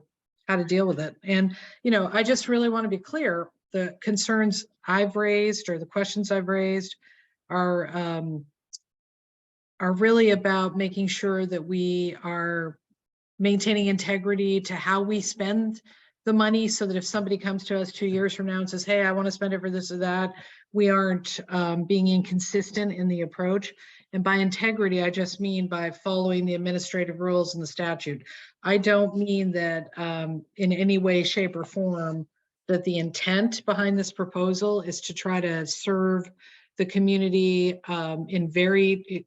Speaker 7: how to deal with it. And, I just really want to be clear, the concerns I've raised or the questions I've raised are really about making sure that we are maintaining integrity to how we spend the money, so that if somebody comes to us 2 years from now and says, hey, I want to spend it for this or that, we aren't being inconsistent in the approach. And by integrity, I just mean by following the administrative rules and the statute. I don't mean that in any way, shape, or form that the intent behind this proposal is to try to serve the community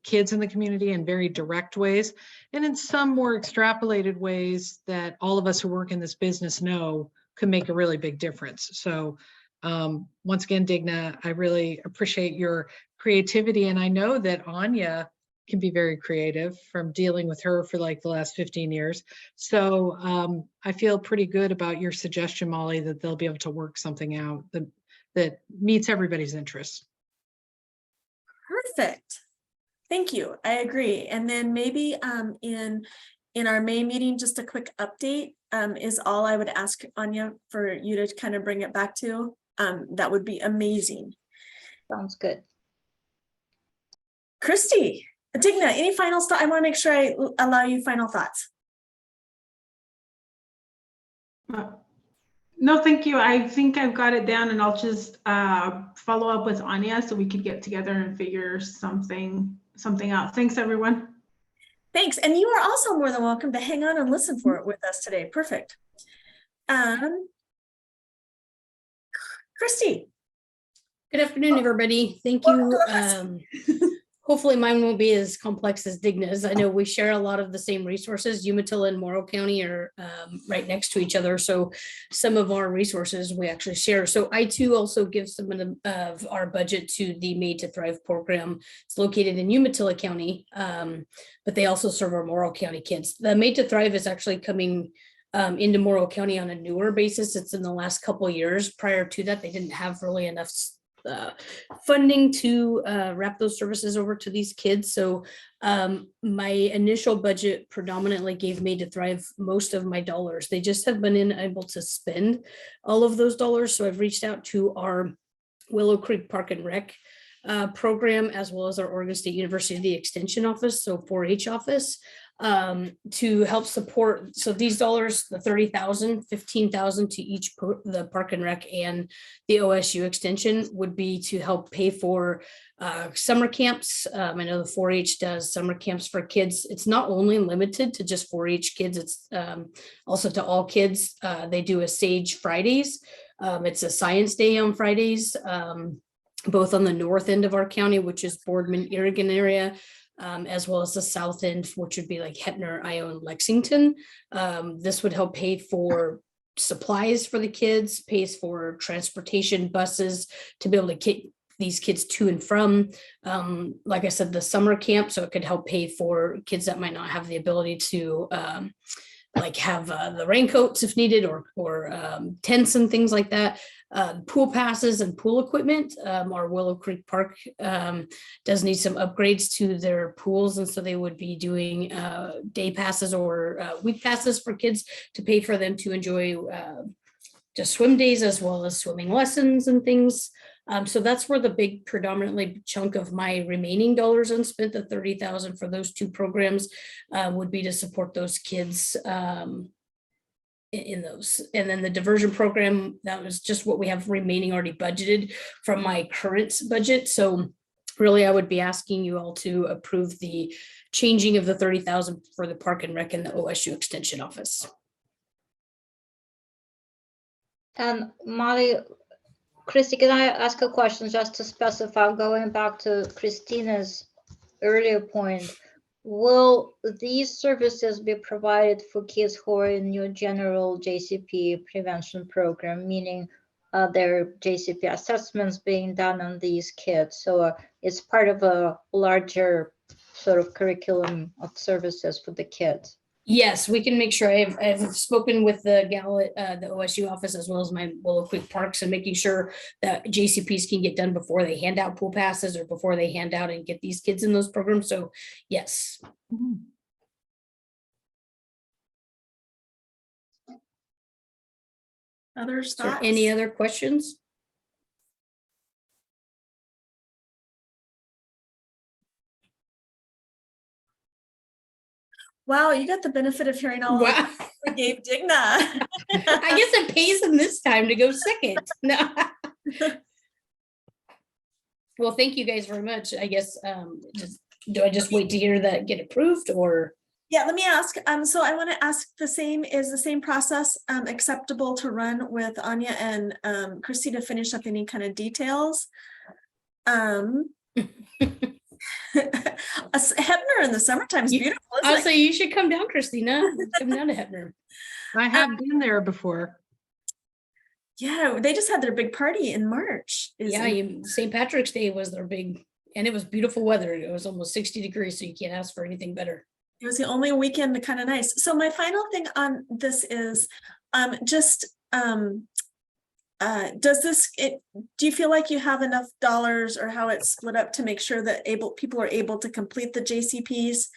Speaker 7: kids in the community in very direct ways, and in some more extrapolated ways that all of us who work in this business know can make a really big difference. So once again, Digna, I really appreciate your creativity. And I know that Anya can be very creative from dealing with her for like the last 15 years. So I feel pretty good about your suggestion, Molly, that they'll be able to work something out that meets everybody's interests.
Speaker 1: Perfect. Thank you. I agree. And then maybe in our May meeting, just a quick update is all I would ask, Anya, for you to kind of bring it back to. That would be amazing.
Speaker 6: sounds good.
Speaker 1: Christy, Digna, any final thoughts? I want to make sure I allow you final thoughts.
Speaker 9: No, thank you. I think I've got it down, and I'll just follow up with Anya so we could get together and figure something out. Thanks, everyone.
Speaker 1: Thanks. And you are also more than welcome to hang on and listen for it with us today. Perfect. Christy.
Speaker 8: Good afternoon, everybody. Thank you. Hopefully mine won't be as complex as Digna's. I know we share a lot of the same resources. Umatilla and Morrow County are right next to each other. So some of our resources we actually share. So I too also give some of our budget to the Made to Thrive program. It's located in Umatilla County, but they also serve our Morrow County kids. The Made to Thrive is actually coming into Morrow County on a newer basis. It's in the last couple of years. Prior to that, they didn't have really enough funding to wrap those services over to these kids. So my initial budget predominantly gave Made to Thrive most of my dollars. They just have been unable to spend all of those dollars. So I've reached out to our Willow Creek Park and Rec program, as well as our Oregon State University Extension office, so 4-H office, to help support. So these dollars, the 30,000, 15,000 to each the Park and Rec and the OSU Extension, would be to help pay for summer camps. I know the 4-H does summer camps for kids. It's not only limited to just 4-H kids, it's also to all kids. They do a Sage Fridays. It's a science day on Fridays, both on the north end of our county, which is Boardman, Oregon area, as well as the south end, which would be like Hetner, Ione, Lexington. This would help pay for supplies for the kids, pays for transportation buses to be able to get these kids to and from, like I said, the summer camp. So it could help pay for kids that might not have the ability to like have the raincoats if needed, or tents and things like that. Pool passes and pool equipment. Our Willow Creek Park does need some upgrades to their pools, and so they would be doing day passes or week passes for kids to pay for them to enjoy just swim days as well as swimming lessons and things. So that's where the big predominantly chunk of my remaining dollars unspent, the 30,000 for those two programs, would be to support those kids in those. And then the diversion program, that was just what we have remaining already budgeted from my current budget. So really, I would be asking you all to approve the changing of the 30,000 for the Park and Rec and the OSU Extension Office.
Speaker 6: And Molly, Christy, can I ask a question just to specify, going back to Christina's earlier point? Will these services be provided for kids who are in your general JCP prevention program, meaning their JCP assessments being done on these kids? So it's part of a larger sort of curriculum of services for the kids.
Speaker 8: Yes, we can make sure. I've spoken with the gal at the OSU office as well as my Willow Creek Parks, and making sure that JCPs can get done before they hand out pool passes or before they hand out and get these kids in those programs. So yes.
Speaker 1: Others
Speaker 8: Is there
Speaker 1: thoughts?
Speaker 8: any other questions?
Speaker 1: Wow, you got the benefit of hearing all
Speaker 8: Wow.
Speaker 1: we gave Digna.
Speaker 8: I guess it pays them this time to go second. No. Well, thank you guys very much. I guess do I just wait to hear that get approved, or?
Speaker 1: Yeah, let me ask. So I want to ask the same, is the same process acceptable to run with Anya and Christy to finish up any kind of details? Hebner in the summertime is beautiful.
Speaker 8: I'll say you should come down, Christina. Come down to Hebner.
Speaker 7: I have been there before.
Speaker 1: Yeah, they just had their big party in March.
Speaker 8: St. Patrick's Day was their big, and it was beautiful weather. It was almost 60 degrees, so you can't ask for anything better.
Speaker 1: It was the only weekend kind of nice. So my final thing on this is do you feel like you have enough dollars, or how it's split up, to make sure that people are able to complete the JCPs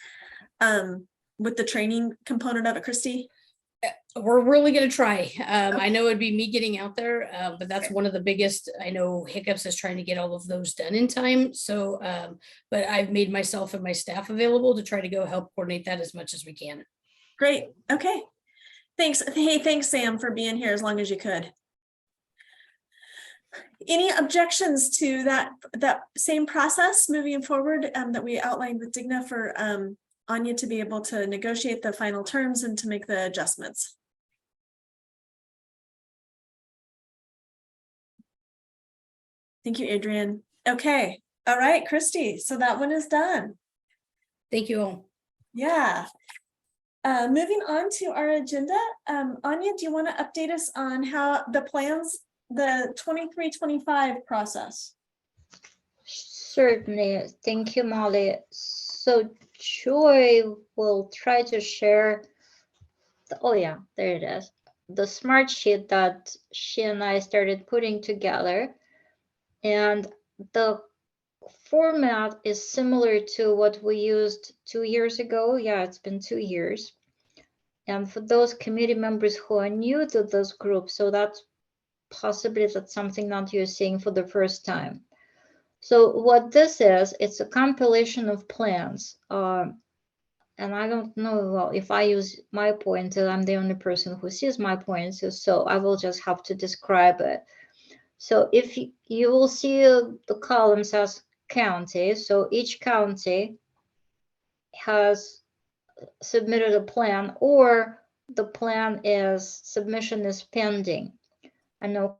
Speaker 1: with the training component of it, Christy?
Speaker 8: We're really going to try. I know it'd be me getting out there, but that's one of the biggest, I know, hiccups is trying to get all of those done in time. So, but I've made myself and my staff available to try to go help coordinate that as much as we can.
Speaker 1: Great. Okay. Thanks. Hey, thanks, Sam, for being here as long as you could. Any objections to that same process moving forward that we outlined with Digna for Anya to be able to negotiate the final terms and to make the adjustments? Thank you, Adrian. Okay. All right, Christy. So that one is done.
Speaker 8: Thank you all.
Speaker 1: Yeah. Moving on to our agenda. Anya, do you want to update us on how the plans, the 23-25 process?
Speaker 6: Certainly. Thank you, Molly. So Joy will try to share oh yeah, there it is. The smart sheet that she and I started putting together. And the format is similar to what we used 2 years ago. Yeah, it's been 2 years. And for those committee members who are new to this group, so that's something that you're seeing for the first time. So what this is, it's a compilation of plans. And I don't know, well, if I use my pointer, I'm the only person who sees my pointer, so I will just have to describe it. So if you will see the columns as county, so each county has submitted a plan, or the plan is, submission is pending. I know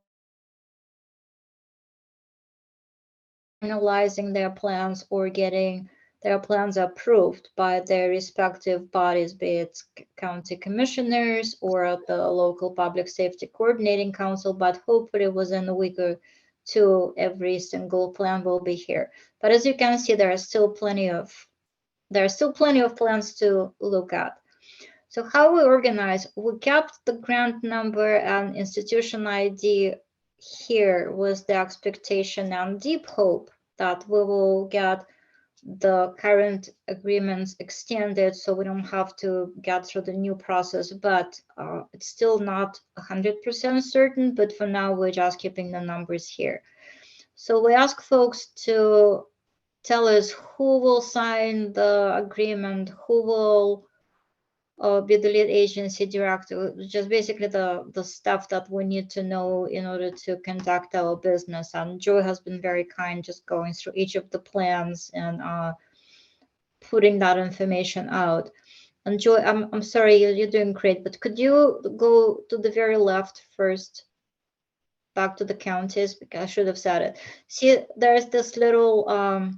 Speaker 6: analyzing their plans or getting their plans are approved by their respective bodies, be it county commissioners or the local public safety coordinating council, but hopefully within a week or two, every single plan will be here. But as you can see, there are still plenty of plans to look at. So how we organize, we kept the grant number and institution ID here with the expectation and deep hope that we will get the current agreements extended so we don't have to get through the new process, but it's still not 100% certain, but for now we're just keeping the numbers here. So we ask folks to tell us who will sign the agreement, who will be the lead agency director, just basically the stuff that we need to know in order to conduct our business. And Joy has been very kind, just going through each of the plans and putting that information out. And Joy, I'm sorry, you're doing great, but could you go to the very left first, back to the counties, because I should have said it. See, there's this little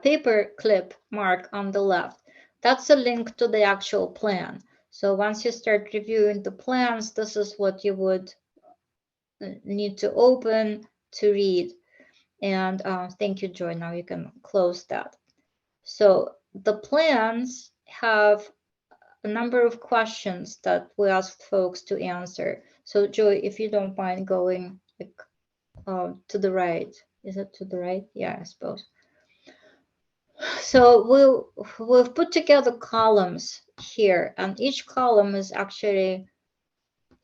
Speaker 6: paper clip mark on the left. That's a link to the actual plan. So once you start reviewing the plans, this is what you would need to open to read. And thank you, Joy. Now you can close that. So the plans have a number of questions that we asked folks to answer. So Joy, if you don't mind going to the right. Is it to the right? Yeah, I suppose. So we've put together columns here, and each column is actually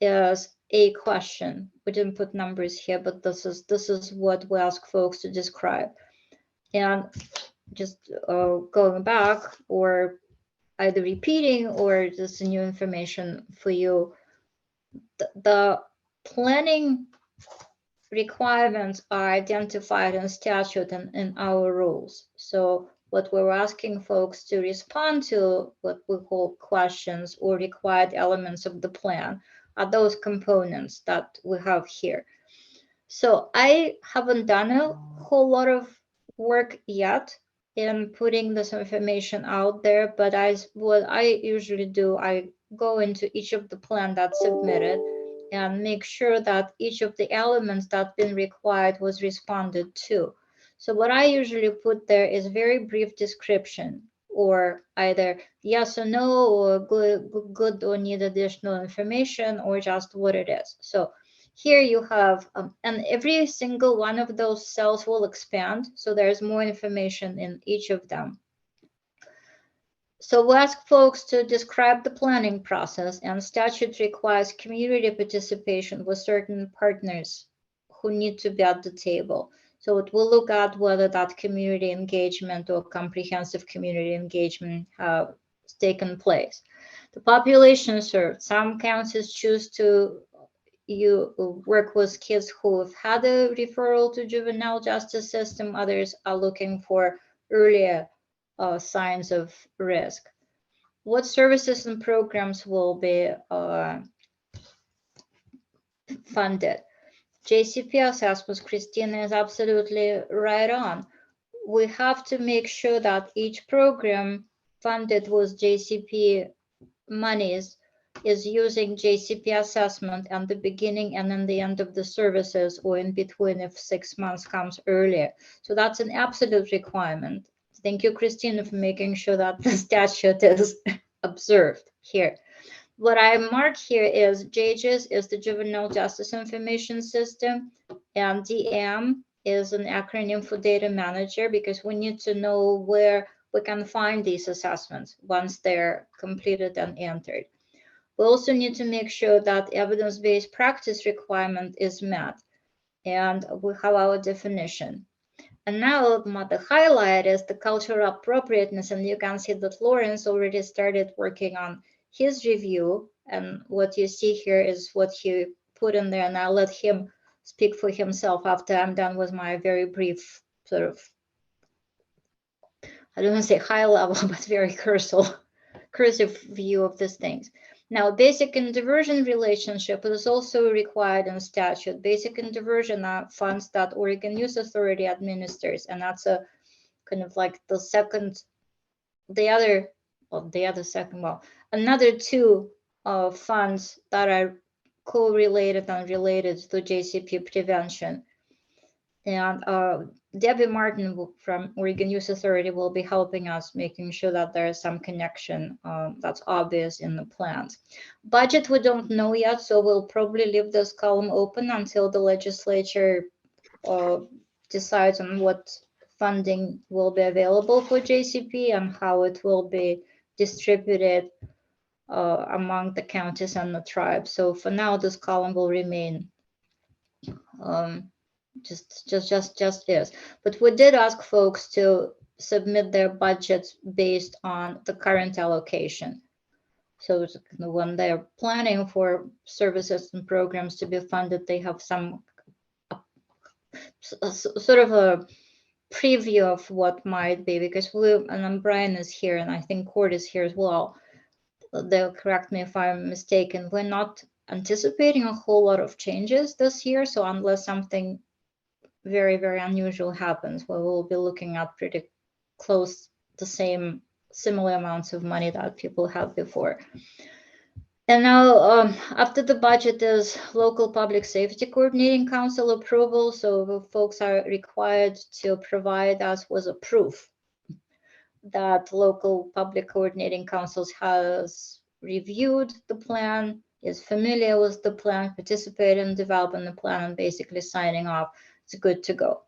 Speaker 6: a question. We didn't put numbers here, but this is what we ask folks to describe. And just going back, or either repeating or just new information for you, the planning requirements are identified in statute and in our rules. So what we're asking folks to respond to, what we call questions or required elements of the plan, are those components that we have here. So I haven't done a whole lot of work yet in putting this information out there, but what I usually do, I go into each of the plan that's submitted and make sure that each of the elements that been required was responded to. So what I usually put there is very brief description, or either yes or no, or good or need additional information, or just what it is. So here you have, and every single one of those cells will expand. So there's more information in each of them. So we ask folks to describe the planning process, and statute requires community participation with certain partners who need to be at the table. So it will look at whether that community engagement or comprehensive community engagement have taken place. The population served, some counties choose to work with kids who have had a referral to juvenile justice system. Others are looking for earlier signs of risk. What services and programs will be funded? JCP assessments, Christina is absolutely right on. We have to make sure that each program funded with JCP monies is using JCP assessment at the beginning and then the end of the services, or in between if 6 months comes earlier. So that's an absolute requirement. Thank you, Christina, for making sure that the statute is observed here. What I mark here is JJIS is the Juvenile Justice Information System, and DM is an acronym for Data Manager, because we need to know where we can find these assessments once they're completed and entered. We also need to make sure that evidence-based practice requirement is met, and we have our definition. And now the highlight is the cultural appropriateness, and you can see that Lawrence already started working on his review, and what you see here is what he put in there, and I'll let him speak for himself after I'm done with my very brief sort of, I don't want to say high level, but very cursive view of these things. Now, basic and diversion relationship is also required in statute. Basic and diversion are funds that Oregon Youth Authority administers, and that's a kind of like the second, another two funds that are co-related and related to JCP prevention. And Debbie Martin from Oregon Youth Authority will be helping us, making sure that there is some connection that's obvious in the plans. Budget, we don't know yet, so we'll probably leave this column open until the legislature decides on what funding will be available for JCP and how it will be distributed among the counties and the tribes. So for now, this column will remain just is. But we did ask folks to submit their budgets based on the current allocation. So when they're planning for services and programs to be funded, they have some sort of a preview of what might be, because and then Brian is here, and I think Court is here as well. They'll correct me if I'm mistaken. We're not anticipating a whole lot of changes this year. So unless something very, very unusual happens, we will be looking at pretty close the similar amounts of money that people had before. And now after the budget is local public safety coordinating council approval. So folks are required to provide us with a proof that local public coordinating councils has reviewed the plan, is familiar with the plan, participated in developing the plan, and basically signing off, it's good to go.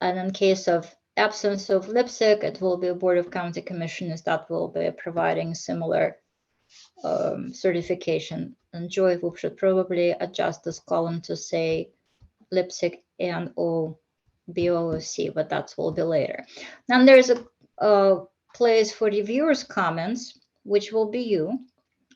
Speaker 6: And in case of absence of LIPSIC, it will be a Board of County Commissioners that will be providing similar certification. And Joy, we should probably adjust this column to say LIPSIC and BOOC, but that will be later. Then there's a place for reviewers' comments, which will be you.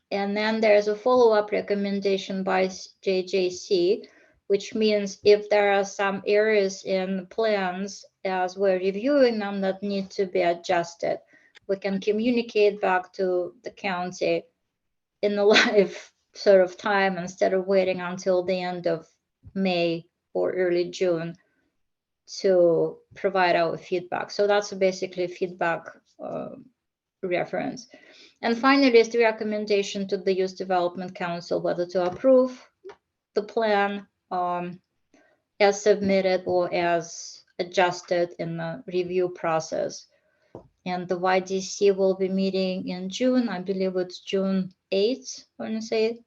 Speaker 6: And then there's a follow-up recommendation by JJC, which means if there are some areas in the plans as we're reviewing them that need to be adjusted, we can communicate back to the county in the live sort of time instead of waiting until the end of May or early June to provide our feedback. So that's basically feedback reference. And finally, is the recommendation to the Youth Development Council whether to approve the plan as submitted or as adjusted in the review process. And the YDC will be meeting in June. I believe it's June 8th, I want to say,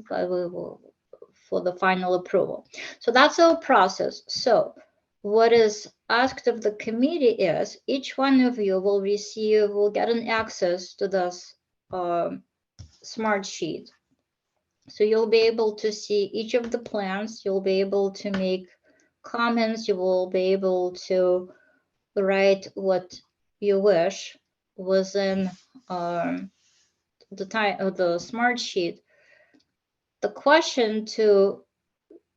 Speaker 6: for the final approval. So that's our process. So what is asked of the committee is each one of you will get an access to this smart sheet. So you'll be able to see each of the plans. You'll be able to make comments. You will be able to write what you wish within the smart sheet. The question to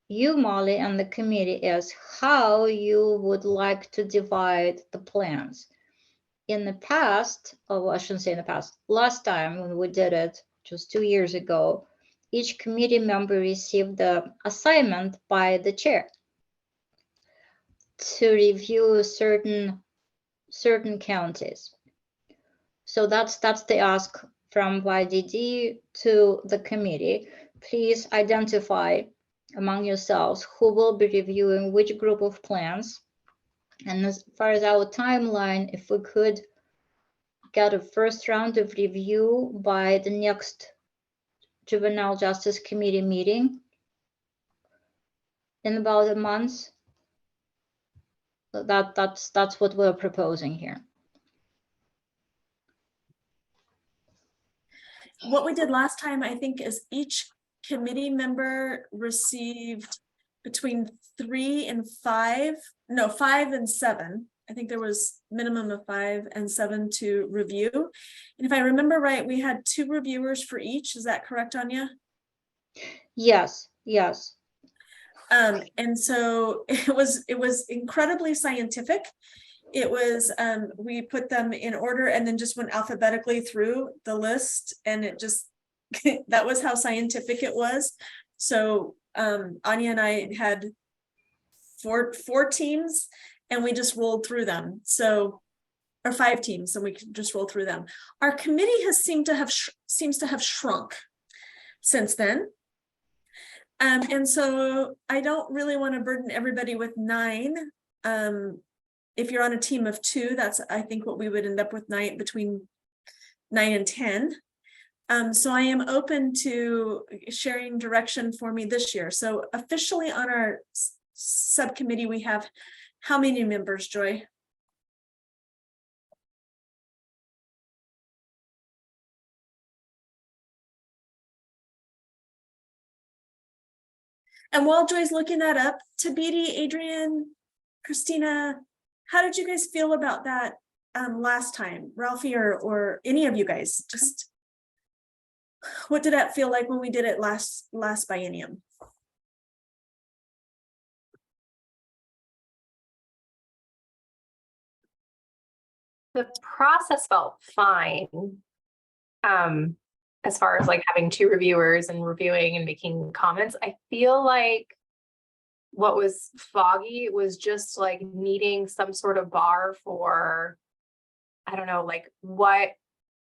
Speaker 6: you, Molly, and the committee is how you would like to divide the plans. In the past, oh, I shouldn't say in the past, last time when we did it, which was 2 years ago, each committee member received the assignment by the chair to review certain counties. So that's the ask from YDD to the committee. Please identify among yourselves who will be reviewing which group of plans. And as far as our timeline, if we could get a first round of review by the next Juvenile Justice Committee meeting in about a month, that's what we're proposing here.
Speaker 1: What we did last time, I think, is each committee member received between 3 and 5, no, 5 and 7. I think there was minimum of 5 and 7 to review. And if I remember right, we had 2 reviewers for each. Is that correct, Anya?
Speaker 6: Yes.
Speaker 1: And so it was incredibly scientific. It was, we put them in order and then just went alphabetically through the list, and it just that was how scientific it was. So Anya and I had four teams, and we just rolled through them. So, or 5 teams, and we could just roll through them. Our committee has seems to have shrunk since then. And so I don't really want to burden everybody with 9. If you're on a team of 2, that's, I think, what we would end up with, between 9 and 10. So I am open to sharing direction for me this year. So officially on our subcommittee, we have how many members, Joy? And while Joy's looking that up, Tabidi, Adrian, Christina, how did you guys feel about that last time? Ralphie or any of you guys? Just what did that feel like when we did it last biennium?
Speaker 10: The process felt fine. As far as like having 2 reviewers and reviewing and making comments, I feel like what was foggy was just like needing some sort of bar for, I don't know, like what,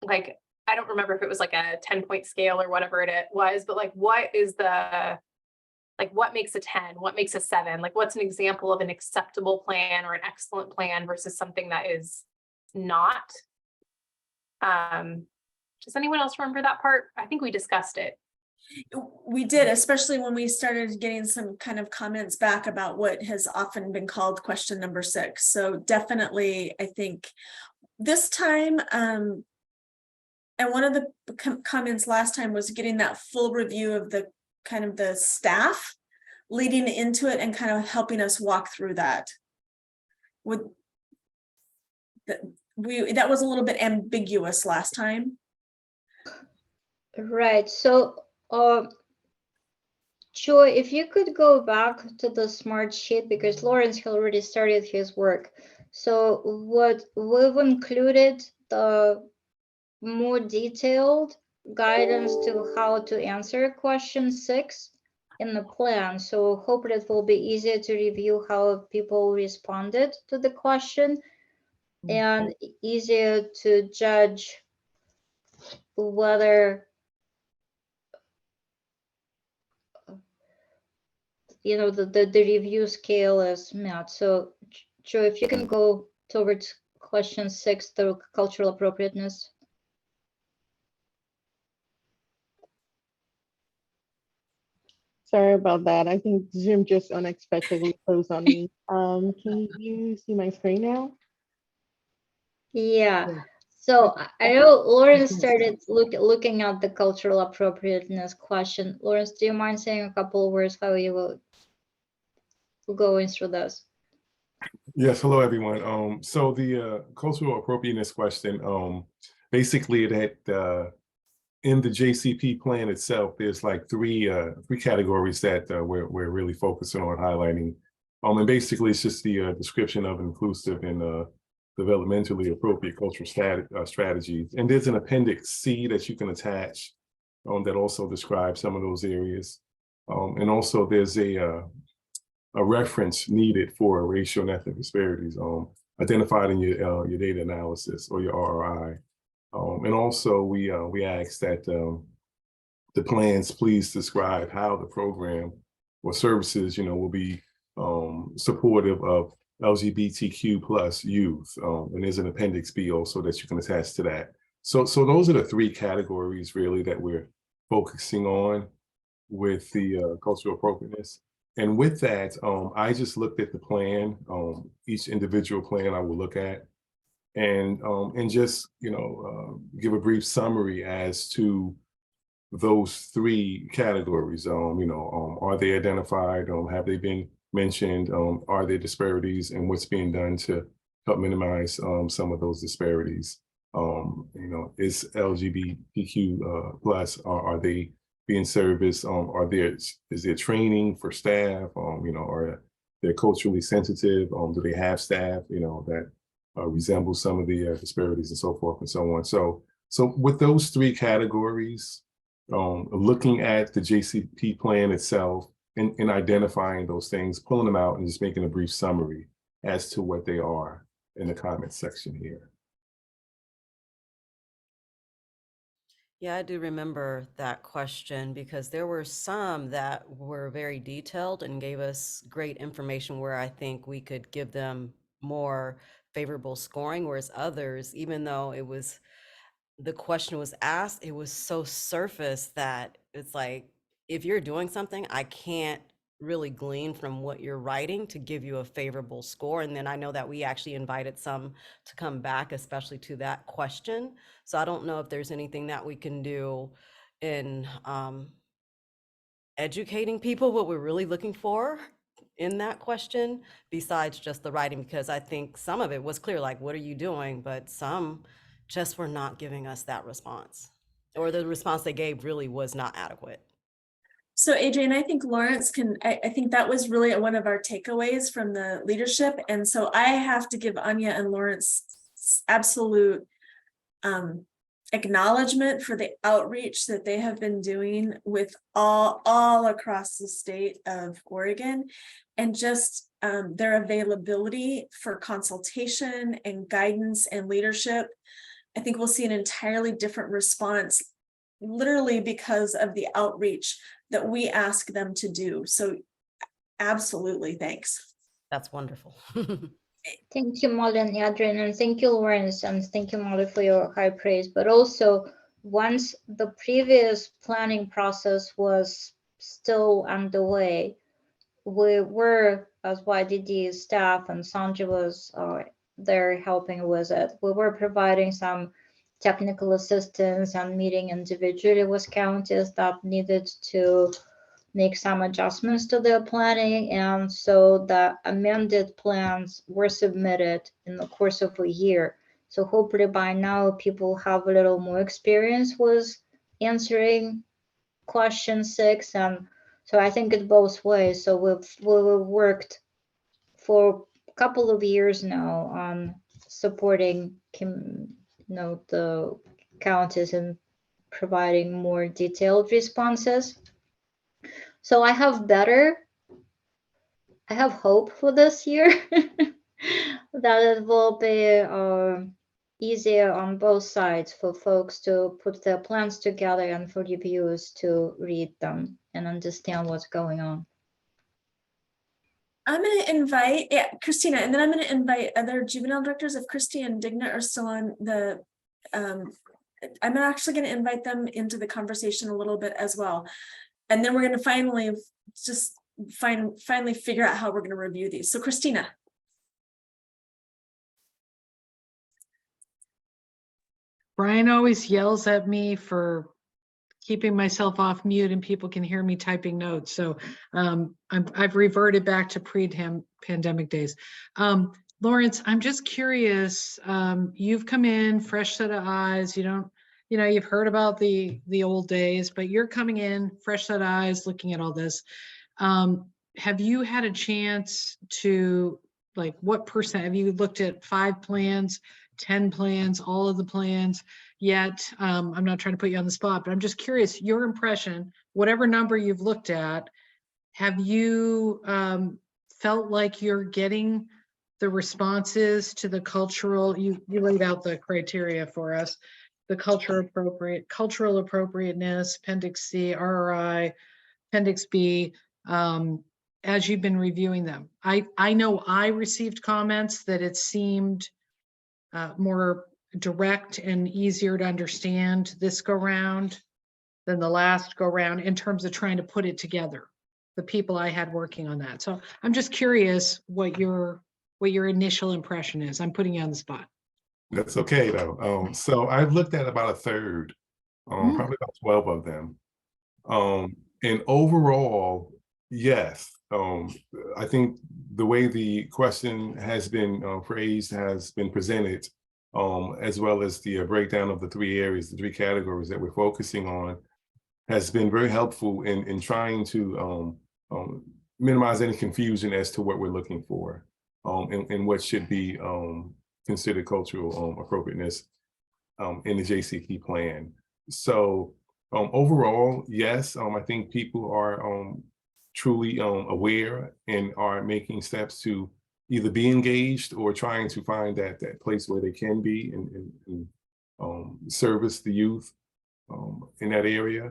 Speaker 10: like, I don't remember if it was like a 10-point scale or whatever it was, but like, what is the, like, what makes a 10, what makes a 7? Like, what's an example of an acceptable plan or an excellent plan versus something that is not? Does anyone else remember that part? I think we discussed it.
Speaker 1: We did, especially when we started getting some kind of comments back about what has often been called question number 6. So definitely, I think this time, and one of the comments last time was getting that full review of the kind of the staff leading into it and kind of helping us walk through that. That was a little bit ambiguous last time.
Speaker 6: Right. So, Joy, if you could go back to the smart sheet, because Lawrence had already started his work. So what we've included the more detailed guidance to how to answer question 6 in the plan. So hope it will be easier to review how people responded to the question and easier to judge whether, you know, the review scale is met. So Joe, if you can go towards question 6, the cultural appropriateness.
Speaker 2: Sorry about that. I think Zoom just unexpectedly closed on me. Can you see my screen now?
Speaker 6: Yeah.
Speaker 2: Yeah.
Speaker 6: So I know Lawrence started looking at the cultural appropriateness question. Lawrence, do you mind saying a couple of words how you will go through this?
Speaker 11: Yes, hello everyone. So the cultural appropriateness question, basically it had in the JCP plan itself, there's like three categories that we're really focusing on highlighting. And basically it's just the description of inclusive and developmentally appropriate cultural strategies. And there's an appendix C that you can attach that also describes some of those areas. And also there's a reference needed for racial and ethnic disparities identified in your data analysis or your RRI. And also we ask that the plans please describe how the program or services, will be supportive of LGBTQ plus youth. And there's an appendix B also that you can attach to that. So those are the 3 categories really that we're focusing on with the cultural appropriateness. And with that, I just looked at the plan, each individual plan I will look at, and just give a brief summary as to those 3 categories. Are they identified? Have they been mentioned? Are there disparities, and what's being done to help minimize some of those disparities? Is LGBTQ plus, are they being serviced? Is there training for staff? Are they culturally sensitive? Do they have staff, that resemble some of the disparities and so forth and so on? So with those 3 categories, looking at the JCP plan itself and identifying those things, pulling them out and just making a brief summary as to what they are in the comments section here.
Speaker 3: Yeah, I do remember that question because there were some that were very detailed and gave us great information where I think we could give them more favorable scoring, whereas others, even though the question was asked, it was so surface that it's like, if you're doing something, I can't really glean from what you're writing to give you a favorable score. And then I know that we actually invited some to come back, especially to that question. So I don't know if there's anything that we can do in educating people what we're really looking for in that question, besides just the writing, because I think some of it was clear, like, what are you doing? But some just were not giving us that response, or the response they gave really was not adequate.
Speaker 1: So Adrian, I think Lawrence I think that was really one of our takeaways from the leadership. And so I have to give Anya and Lawrence absolute acknowledgement for the outreach that they have been doing with all across the state of Oregon, and just their availability for consultation and guidance and leadership. I think we'll see an entirely different response, literally because of the outreach that we ask them to do. So absolutely, thanks.
Speaker 3: That's wonderful.
Speaker 6: Thank you, Molly and Adrian, and thank you, Lawrence, and thank you, Molly, for your high praise. But also, once the previous planning process was still underway, we were, as YDD staff, and Sanjay was there helping with it, we were providing some technical assistance and meeting individually with counties that needed to make some adjustments to their planning. And so the amended plans were submitted in the course of a year. So hopefully by now people have a little more experience with answering question 6. And so I think it's both ways. So we've worked for a couple of years now on supporting the counties and providing more detailed responses. So I have hope for this year that it will be easier on both sides for folks to put their plans together and for reviewers to read them and understand what's going on.
Speaker 1: I'm going to invite Christina, and then I'm going to invite other juvenile directors. If Christy and Digna are still on the, I'm actually going to invite them into the conversation a little bit as well. And then we're going to finally figure out how we're going to review these. So Christina.
Speaker 7: Brian always yells at me for keeping myself off mute and people can hear me typing notes. So I've reverted back to pre-pandemic days. Lawrence, I'm just curious, you've come in, fresh set of eyes, you've heard about the old days, but you're coming in, fresh set of eyes, looking at all this. Have you had a chance to, like, what percent, have you looked at 5 plans, 10 plans, all of the plans yet? I'm not trying to put you on the spot, but I'm just curious, your impression, whatever number you've looked at, have you felt like you're getting the responses to the cultural, you laid out the criteria for us, the cultural appropriateness, Appendix C, RRI, Appendix B, as you've been reviewing them? I know I received comments that it seemed more direct and easier to understand this go round than the last go round in terms of trying to put it together, the people I had working on that. So I'm just curious what your initial impression is. I'm putting you on the spot.
Speaker 11: That's okay though. So I've looked at about a third, probably about 12 of them. And overall, yes, I think the way the question has been phrased, has been presented, as well as the breakdown of the 3 areas, the 3 categories that we're focusing on, has been very helpful in trying to minimize any confusion as to what we're looking for, and what should be considered cultural appropriateness in the JCP plan. So Overall, yes, I think people are truly aware and are making steps to either be engaged or trying to find that place where they can be and service the youth in that area.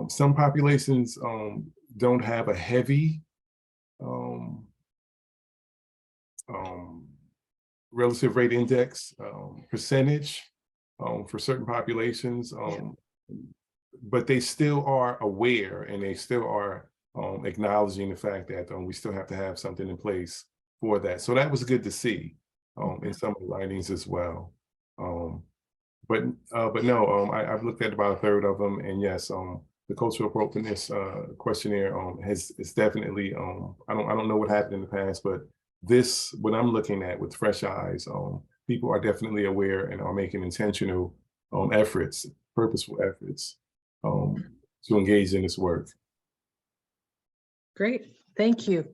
Speaker 11: Some populations don't have a heavy relative rate index percentage for certain populations, but they still are aware and they still are acknowledging the fact that we still have to have something in place for that. So that was good to see in some of the writings as well. But no, I've looked at about a third of them, and yes, the cultural appropriateness questionnaire is definitely I don't know what happened in the past, but this, what I'm looking at with fresh eyes, people are definitely aware and are making intentional efforts, purposeful efforts to engage in this work.
Speaker 7: Great, thank you.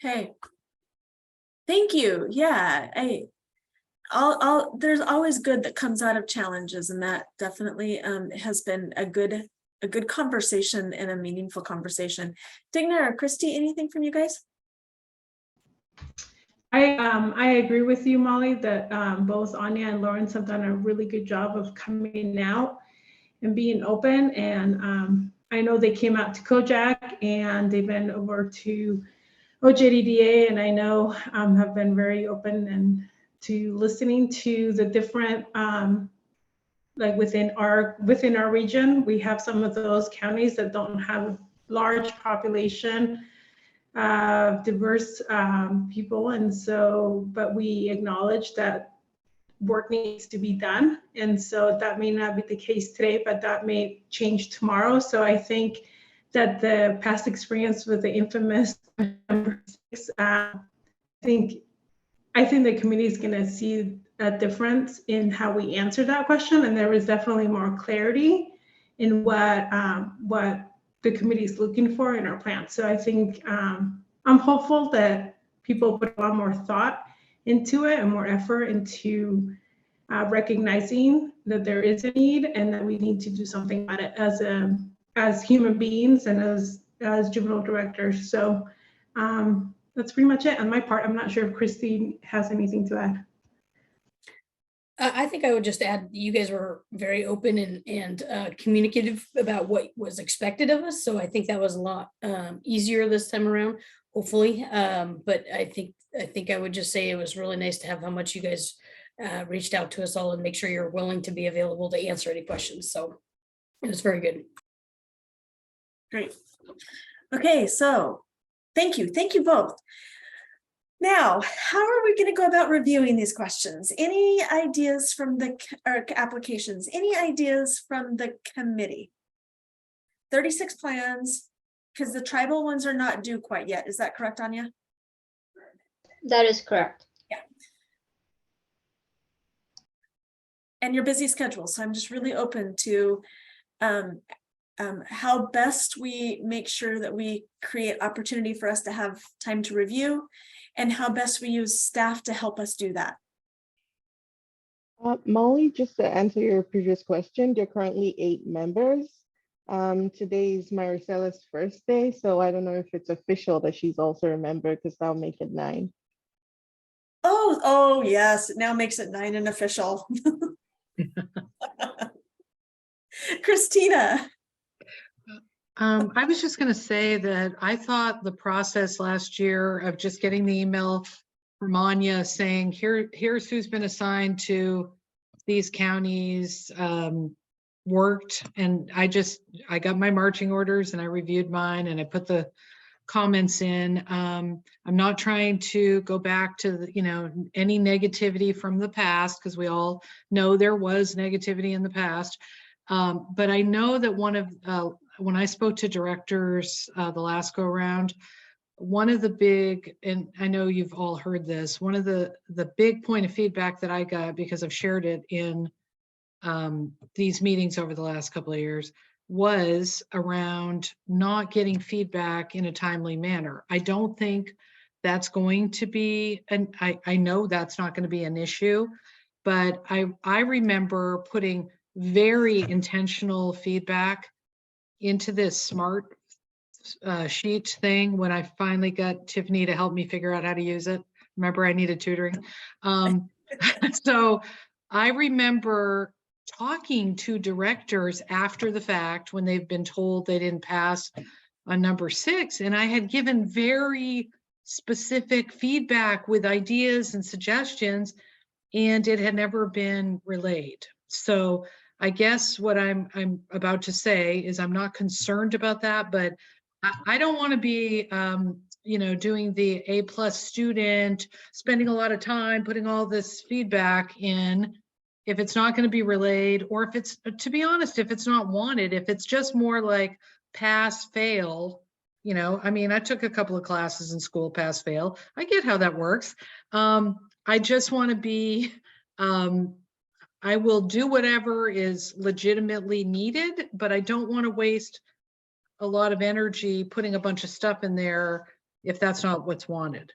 Speaker 1: Okay. Thank you. Yeah, there's always good that comes out of challenges, and that definitely has been a good conversation and a meaningful conversation. Digna or Christy, anything from you guys?
Speaker 9: I agree with you, Molly, that both Anya and Lawrence have done a really good job of coming out and being open. And I know they came out to Kojak and they've been over to OJDDA, and I know have been very open and to listening to the different like within our region. We have some of those counties that don't have large population diverse people, and so but we acknowledge that work needs to be done, and so that may not be the case today, but that may change tomorrow. So I think that the past experience with the infamous number 6, I think the committee is going to see a difference in how we answer that question, and there is definitely more clarity in what the committee is looking for in our plan. So I think I'm hopeful that people put a lot more thought into it and more effort into recognizing that there is a need and that we need to do something about it as human beings and as juvenile directors. So that's pretty much it on my part. I'm not sure if Christine has anything to add.
Speaker 8: I think I would just add, you guys were very open and communicative about what was expected of us. So I think that was a lot easier this time around, hopefully. But I think I would just say it was really nice to have how much you guys reached out to us all and make sure you're willing to be available to answer any questions. So it was very good.
Speaker 1: Great. Okay, so thank you both. Now, how are we going to go about reviewing these questions? Any ideas from the applications? Any ideas from the committee? 36 plans, because the tribal ones are not due quite yet. Is that correct, Anya?
Speaker 6: That is correct.
Speaker 1: Yeah. And your busy schedule. So I'm just really open to how best we make sure that we create opportunity for us to have time to review, and how best we use staff to help us do that.
Speaker 2: Molly, just to answer your previous question, there are currently 8 members. Today is Maricella's first day, so I don't know if it's official that she's also a member, because that'll make it 9.
Speaker 1: Oh yes, it now makes it 9 and official. Christina.
Speaker 7: I was just going to say that I thought the process last year of just getting the email from Anya saying, here's who's been assigned to these counties worked. And I got my marching orders and I reviewed mine and I put the comments in. I'm not trying to go back to any negativity from the past, because we all know there was negativity in the past. But I know that when I spoke to directors the last go around, one of the big, and I know you've all heard this, one of the big point of feedback that I got, because I've shared it in these meetings over the last couple of years, was around not getting feedback in a timely manner. I don't think that's going to be, and I know that's not going to be an issue. but I remember putting very intentional feedback into this smart sheet thing when I finally got Tiffany to help me figure out how to use it. Remember, I needed tutoring. So I remember talking to directors after the fact when they've been told they didn't pass on number 6, and I had given very specific feedback with ideas and suggestions, and it had never been relayed. So I guess what I'm about to say is I'm not concerned about that, but I don't want to be, you know, doing the A+ student, spending a lot of time putting all this feedback in if it's not going to be relayed, or if it's, to be honest, if it's not wanted, if it's just more like pass, fail, you know, I mean, I took a couple of classes in school, pass, fail. I get how that works. I just want to be, I will do whatever is legitimately needed, but I don't want to waste a lot of energy putting a bunch of stuff in there if that's not what's wanted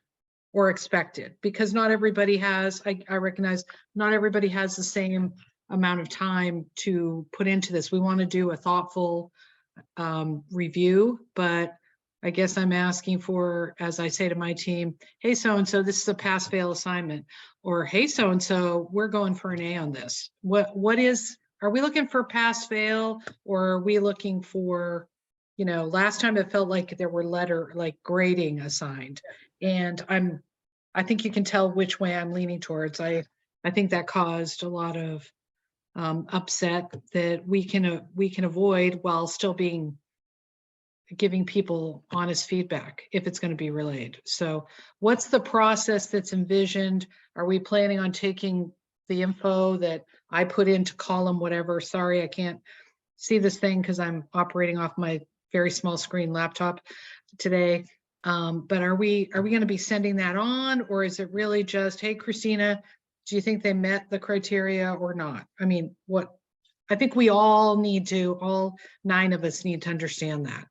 Speaker 7: or expected, because not everybody has, I recognize not everybody has the same amount of time to put into this. We want to do a thoughtful review, but I guess I'm asking for, as I say to my team, hey, so-and-so, this is a pass-fail assignment, or hey, so-and-so, we're going for an A on this. What is, are we looking for pass-fail, or are we looking for, you know, last time it felt like there were like grading assigned, and I think you can tell which way I'm leaning towards. I think that caused a lot of upset that we can avoid while still giving people honest feedback if it's going to be relayed. So what's the process that's envisioned? Are we planning on taking the info that I put into column whatever? Sorry, I can't see this thing because I'm operating off my very small screen laptop today. But are we going to be sending that on, or is it really just, hey, Christina, do you think they met the criteria or not? I mean, I think we all 9 of us need to understand that.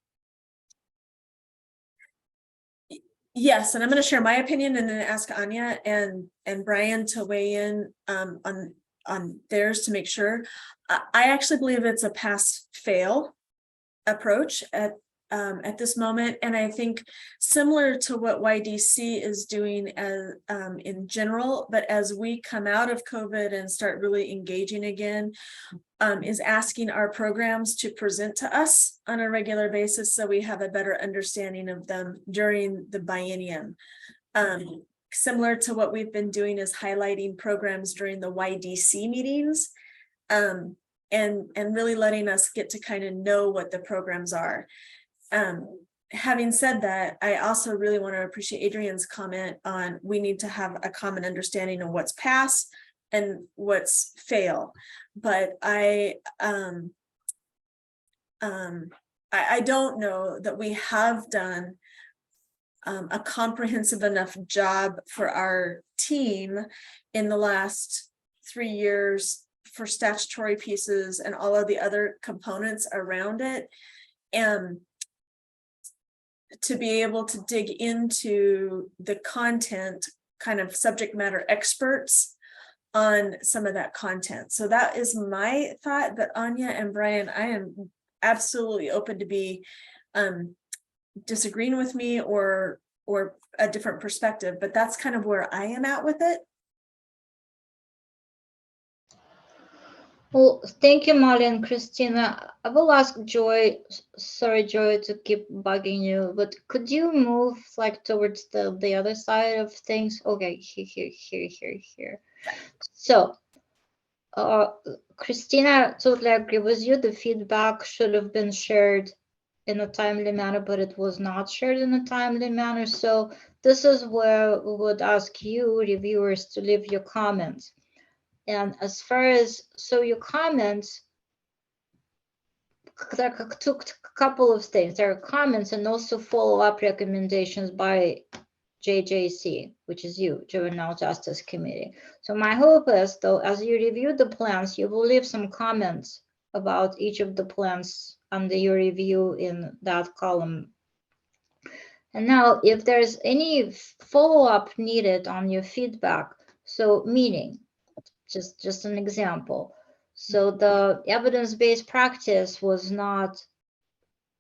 Speaker 1: Yes, and I'm going to share my opinion and then ask Anya and Brian to weigh in on theirs to make sure. I actually believe it's a pass-fail approach at this moment, and I think similar to what YDC is doing as in general, but as we come out of COVID and start really engaging again, is asking our programs to present to us on a regular basis so we have a better understanding of them during the biennium. Similar to what we've been doing is highlighting programs during the YDC meetings, and really letting us get to kind of know what the programs are. Having said that, I also really want to appreciate Adrian's comment on we need to have a common understanding of what's pass and what's fail. But I don't know that we have done a comprehensive enough job for our team in the last 3 years for statutory pieces and all of the other components around it, and to be able to dig into the content, kind of subject matter experts on some of that content. So that is my thought. But Anya and Brian, I am absolutely open to be disagreeing with me or a different perspective, but that's kind of where I am at with it.
Speaker 6: Well, thank you, Molly and Christina. I will ask Joy, sorry, Joy, to keep bugging you, but could you move like towards the other side of things? Okay, here. So, Christina, totally agree with you. The feedback should have been shared in a timely manner, but it was not shared in a timely manner. So this is where we would ask you, reviewers, to leave your comments. And as far as, so your comments, there are a couple of things. There are comments and also follow-up recommendations by JJC, which is you, Juvenile Justice Committee. So my hope is, though, as you review the plans, you will leave some comments about each of the plans under your review in that column. And now, if there's any follow-up needed on your feedback, so meaning, just an example. So the evidence-based practice was not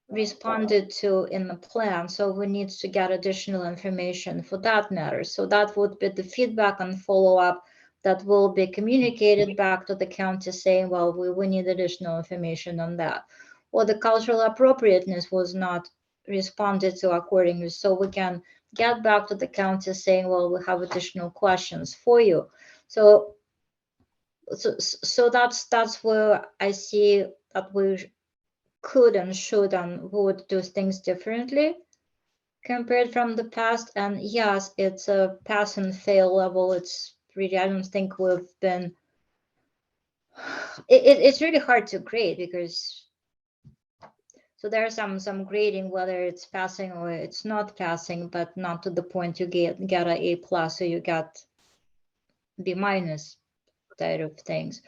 Speaker 6: responded to in the plan, so we need to get additional information for that matter. So that would be the feedback and follow-up that will be communicated back to the county saying, well, we need additional information on that. Or the cultural appropriateness was not responded to accordingly, so we can get back to the county saying, well, we have additional questions for you. So that's where I see that we could and should and would do things differently compared from the past. And yes, it's a pass and fail level. It's really, I don't think we've been, it's really hard to grade because, so there's some grading, whether it's passing or it's not passing, but not to the point you get a A+ or you got B- type of things.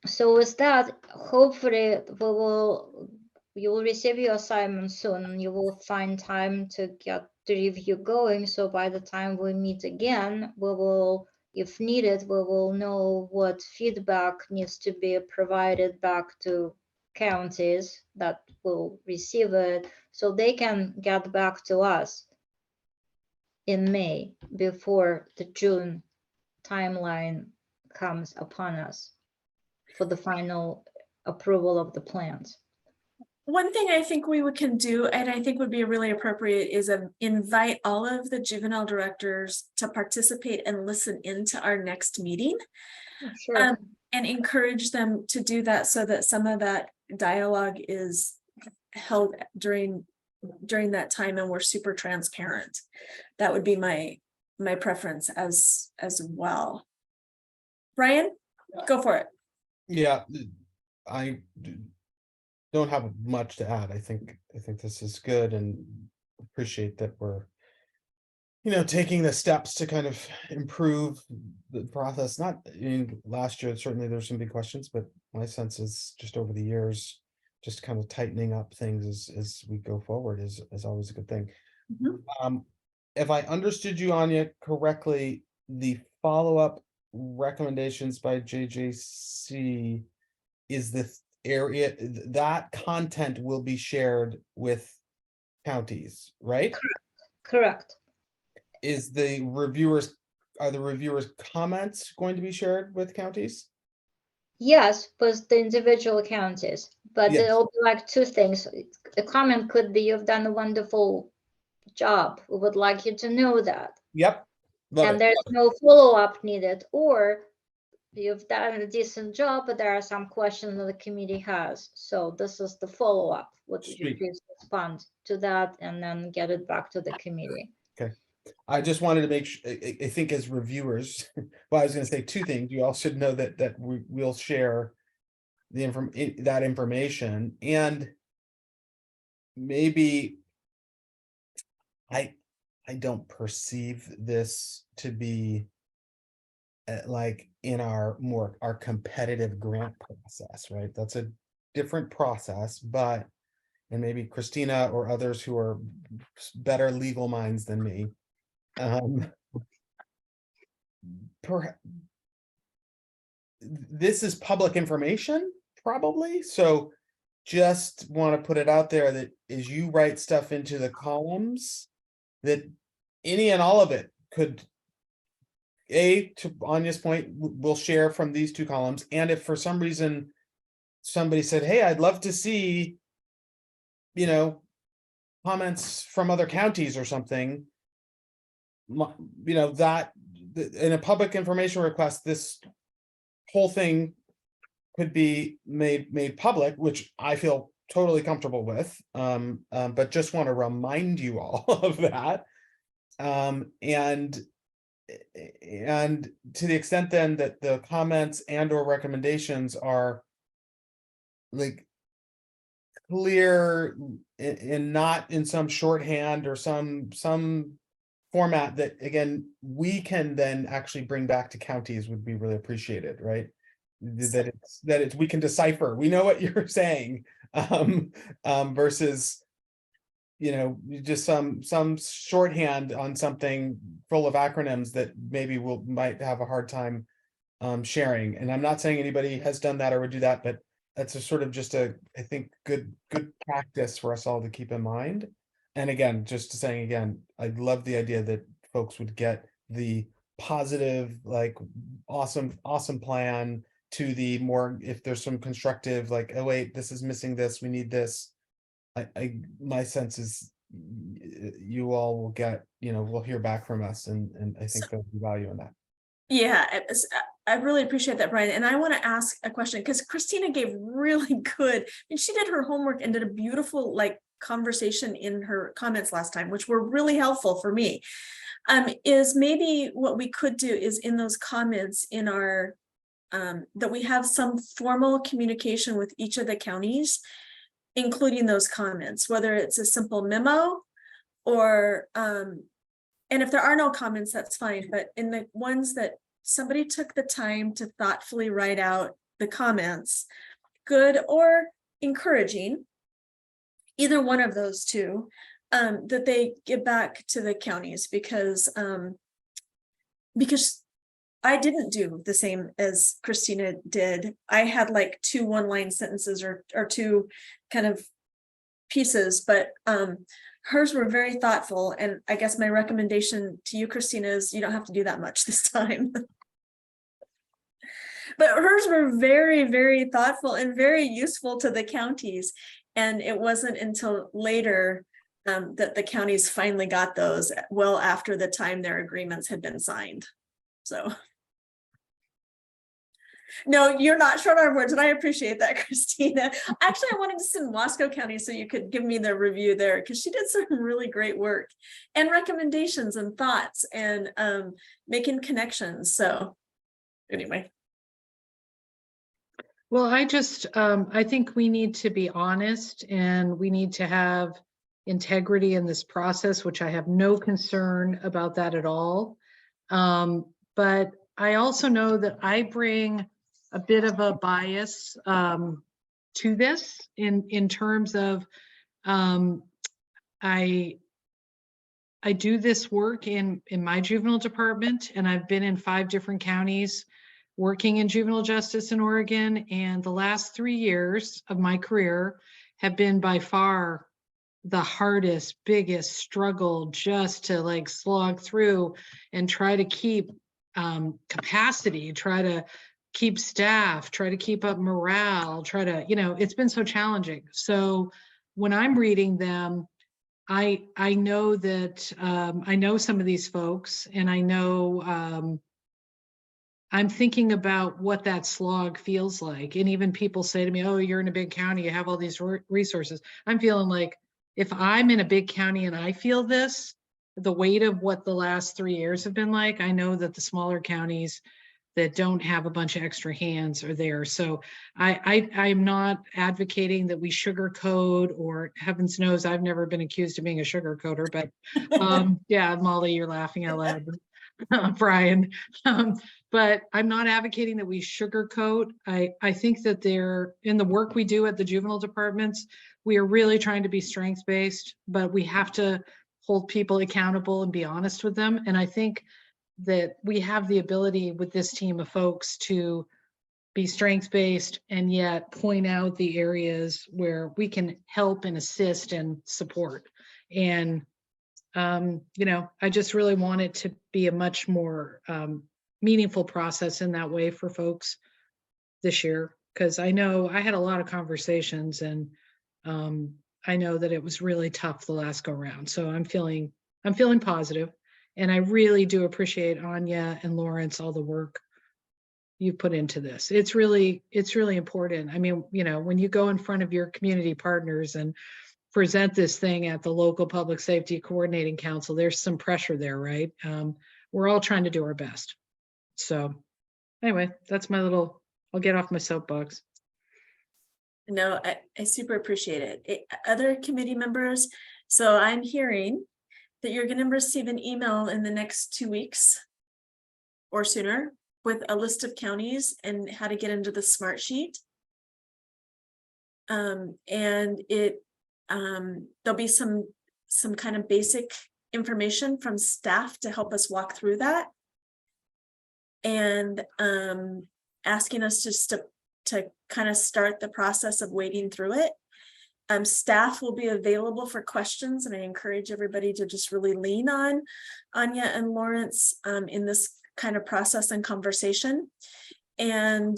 Speaker 6: So with that, hopefully you will receive your assignment soon. You will find time to get the review going. So by the time we meet again, we will, if needed, we will know what feedback needs to be provided back to counties that will receive it, so they can get back to us in May before the June timeline comes upon us for the final approval of the plans.
Speaker 1: One thing I think can do, and I think would be really appropriate, is invite all of the juvenile directors to participate and listen into our next meeting.
Speaker 6: Sure.
Speaker 1: And encourage them to do that so that some of that dialogue is held during that time and we're super transparent. That would be my preference as well. Brian, go for it.
Speaker 4: Yeah, I don't have much to add. I think this is good and appreciate that we're, taking the steps to kind of improve the process. Not in last year, certainly there's some big questions, but my sense is just over the years, just kind of tightening up things as we go forward is always a good thing. If I understood you, Anya, correctly, the follow-up recommendations by JJC is the area that content will be shared with counties, right?
Speaker 6: Correct.
Speaker 4: Are the reviewers' comments going to be shared with counties?
Speaker 6: Yes, with the individual counties, but
Speaker 4: Yes.
Speaker 6: it'll be like two things. A comment could be, you've done a wonderful job. We would like you to know that.
Speaker 4: Yep. Love
Speaker 6: And
Speaker 4: it.
Speaker 6: there's no follow-up needed, or you've done a decent job, but there are some questions that the committee has. So this is the follow-up. Would you
Speaker 4: Sweet.
Speaker 6: please respond to that and then get it back to the committee?
Speaker 4: Okay. I just wanted to make sure, I think as reviewers, well, I was going to say two things. You all should know that we'll share that information, and maybe I don't perceive this to be like in our competitive grant process, right? That's a different process, but, and maybe Christina or others who are better legal minds than me, this is public information, probably. So just want to put it out there that as you write stuff into the columns, that any and all of it could, to Anya's point, we'll share from these two columns. And if for some reason somebody said, hey, I'd love to see, comments from other counties or something, that in a public information request, this whole thing could be made public, which I feel totally comfortable with. But just want to remind you all of that. And to the extent then that the comments and or recommendations are like clear and not in some shorthand or some format that, again, we can then actually bring back to counties would be really appreciated, right? That it's we can decipher, we know what you're saying, versus just some shorthand on something full of acronyms that maybe might have a hard time sharing. And I'm not saying anybody has done that or would do that, but that's a sort of just a, I think, good practice for us all to keep in mind. And again, just saying again, I love the idea that folks would get the positive, like awesome plan, to the more, if there's some constructive, like, oh wait, this is missing this, we need this. My sense is you all will get, we'll hear back from us, and I think there'll be value in that.
Speaker 1: Yeah, I really appreciate that, Brian. And I want to ask a question because Christina gave really good, and she did her homework and did a beautiful conversation in her comments last time, which were really helpful for me. Is maybe what we could do is in those comments in our, that we have some formal communication with each of the counties, including those comments, whether it's a simple memo or, and if there are no comments, that's fine. But in the ones that somebody took the time to thoughtfully write out the comments, good or encouraging, either one of those two, that they give back to the counties, because I didn't do the same as Christina did. I had like 2 one-line sentences or 2 kind of pieces, but hers were very thoughtful. And I guess my recommendation to you, Christina, is you don't have to do that much this time. But hers were very, very thoughtful and very useful to the counties. And it wasn't until later that the counties finally got those, well after the time their agreements had been signed. So. No, you're not short on words, and I appreciate that, Christina. Actually, I wanted to send Wasco County so you could give me the review there, because she did some really great work and recommendations and thoughts and making connections. So anyway.
Speaker 7: Well, I think we need to be honest, and we need to have integrity in this process, which I have no concern about that at all. But I also know that I bring a bit of a bias to this in terms of I do this work in my juvenile department, and I've been in 5 different counties working in juvenile justice in Oregon. And the last 3 years of my career have been by far the hardest, biggest struggle, just to slog through and try to keep capacity, try to keep staff, try to keep up morale, try to, it's been so challenging. So when I'm reading them, I know that I know some of these folks, and I know I'm thinking about what that slog feels like. And even people say to me, oh, you're in a big county, you have all these resources. I'm feeling like if I'm in a big county and I feel this, the weight of what the last 3 years have been like, I know that the smaller counties that don't have a bunch of extra hands are there. So I'm not advocating that we sugarcoat, or heavens knows I've never been accused of being a sugarcoater, but yeah, Molly, you're laughing out loud. Brian, but I'm not advocating that we sugarcoat. I think that they're in the work we do at the juvenile departments, we are really trying to be strengths-based, but we have to hold people accountable and be honest with them. And I think that we have the ability with this team of folks to be strengths-based and yet point out the areas where we can help and assist and support. And I just really want it to be a much more meaningful process in that way for folks this year, because I know I had a lot of conversations, and I know that it was really tough the last go round. So I'm feeling positive, and I really do appreciate Anya and Lawrence, all the work you put into this. It's really important. I mean, when you go in front of your community partners and present this thing at the local public safety coordinating council, there's some pressure there, right? We're all trying to do our best. So anyway, that's my little, I'll get off my soapbox.
Speaker 1: No, I super appreciate it. Other committee members, so I'm hearing that you're going to receive an email in the next 2 weeks or sooner with a list of counties and how to get into the smart sheet. And there'll be some kind of basic information from staff to help us walk through that. and asking us just to kind of start the process of wading through it. Staff will be available for questions, and I encourage everybody to just really lean on Anya and Lawrence in this kind of process and conversation. And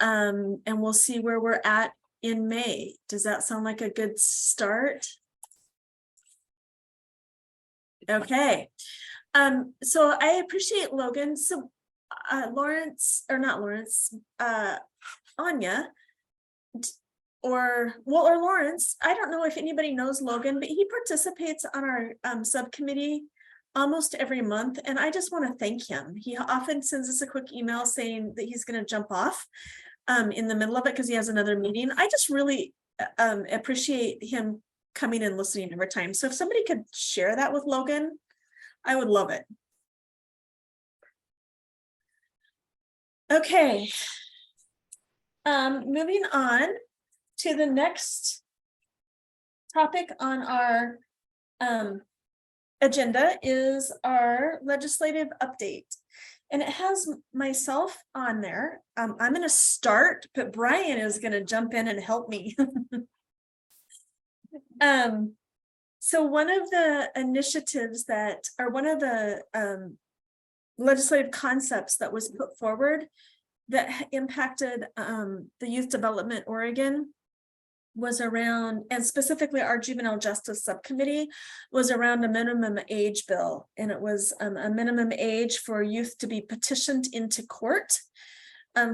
Speaker 1: we'll see where we're at in May. Does that sound like a good start? Okay. So I appreciate Logan. So Lawrence, or not Lawrence, Anya, or Lawrence, I don't know if anybody knows Logan, but he participates on our subcommittee almost every month, and I just want to thank him. He often sends us a quick email saying that he's going to jump off in the middle of it because he has another meeting. I just really appreciate him coming and listening every time. So if somebody could share that with Logan, I would love it. Okay. Moving on to the next topic on our agenda is our legislative update. And it has myself on there. I'm going to start, but Brian is going to jump in and help me. So one of the initiatives that, or one of the legislative concepts that was put forward that impacted the Youth Development Oregon was around, and specifically our Juvenile Justice Subcommittee, was around a minimum age bill. And it was a minimum age for youth to be petitioned into court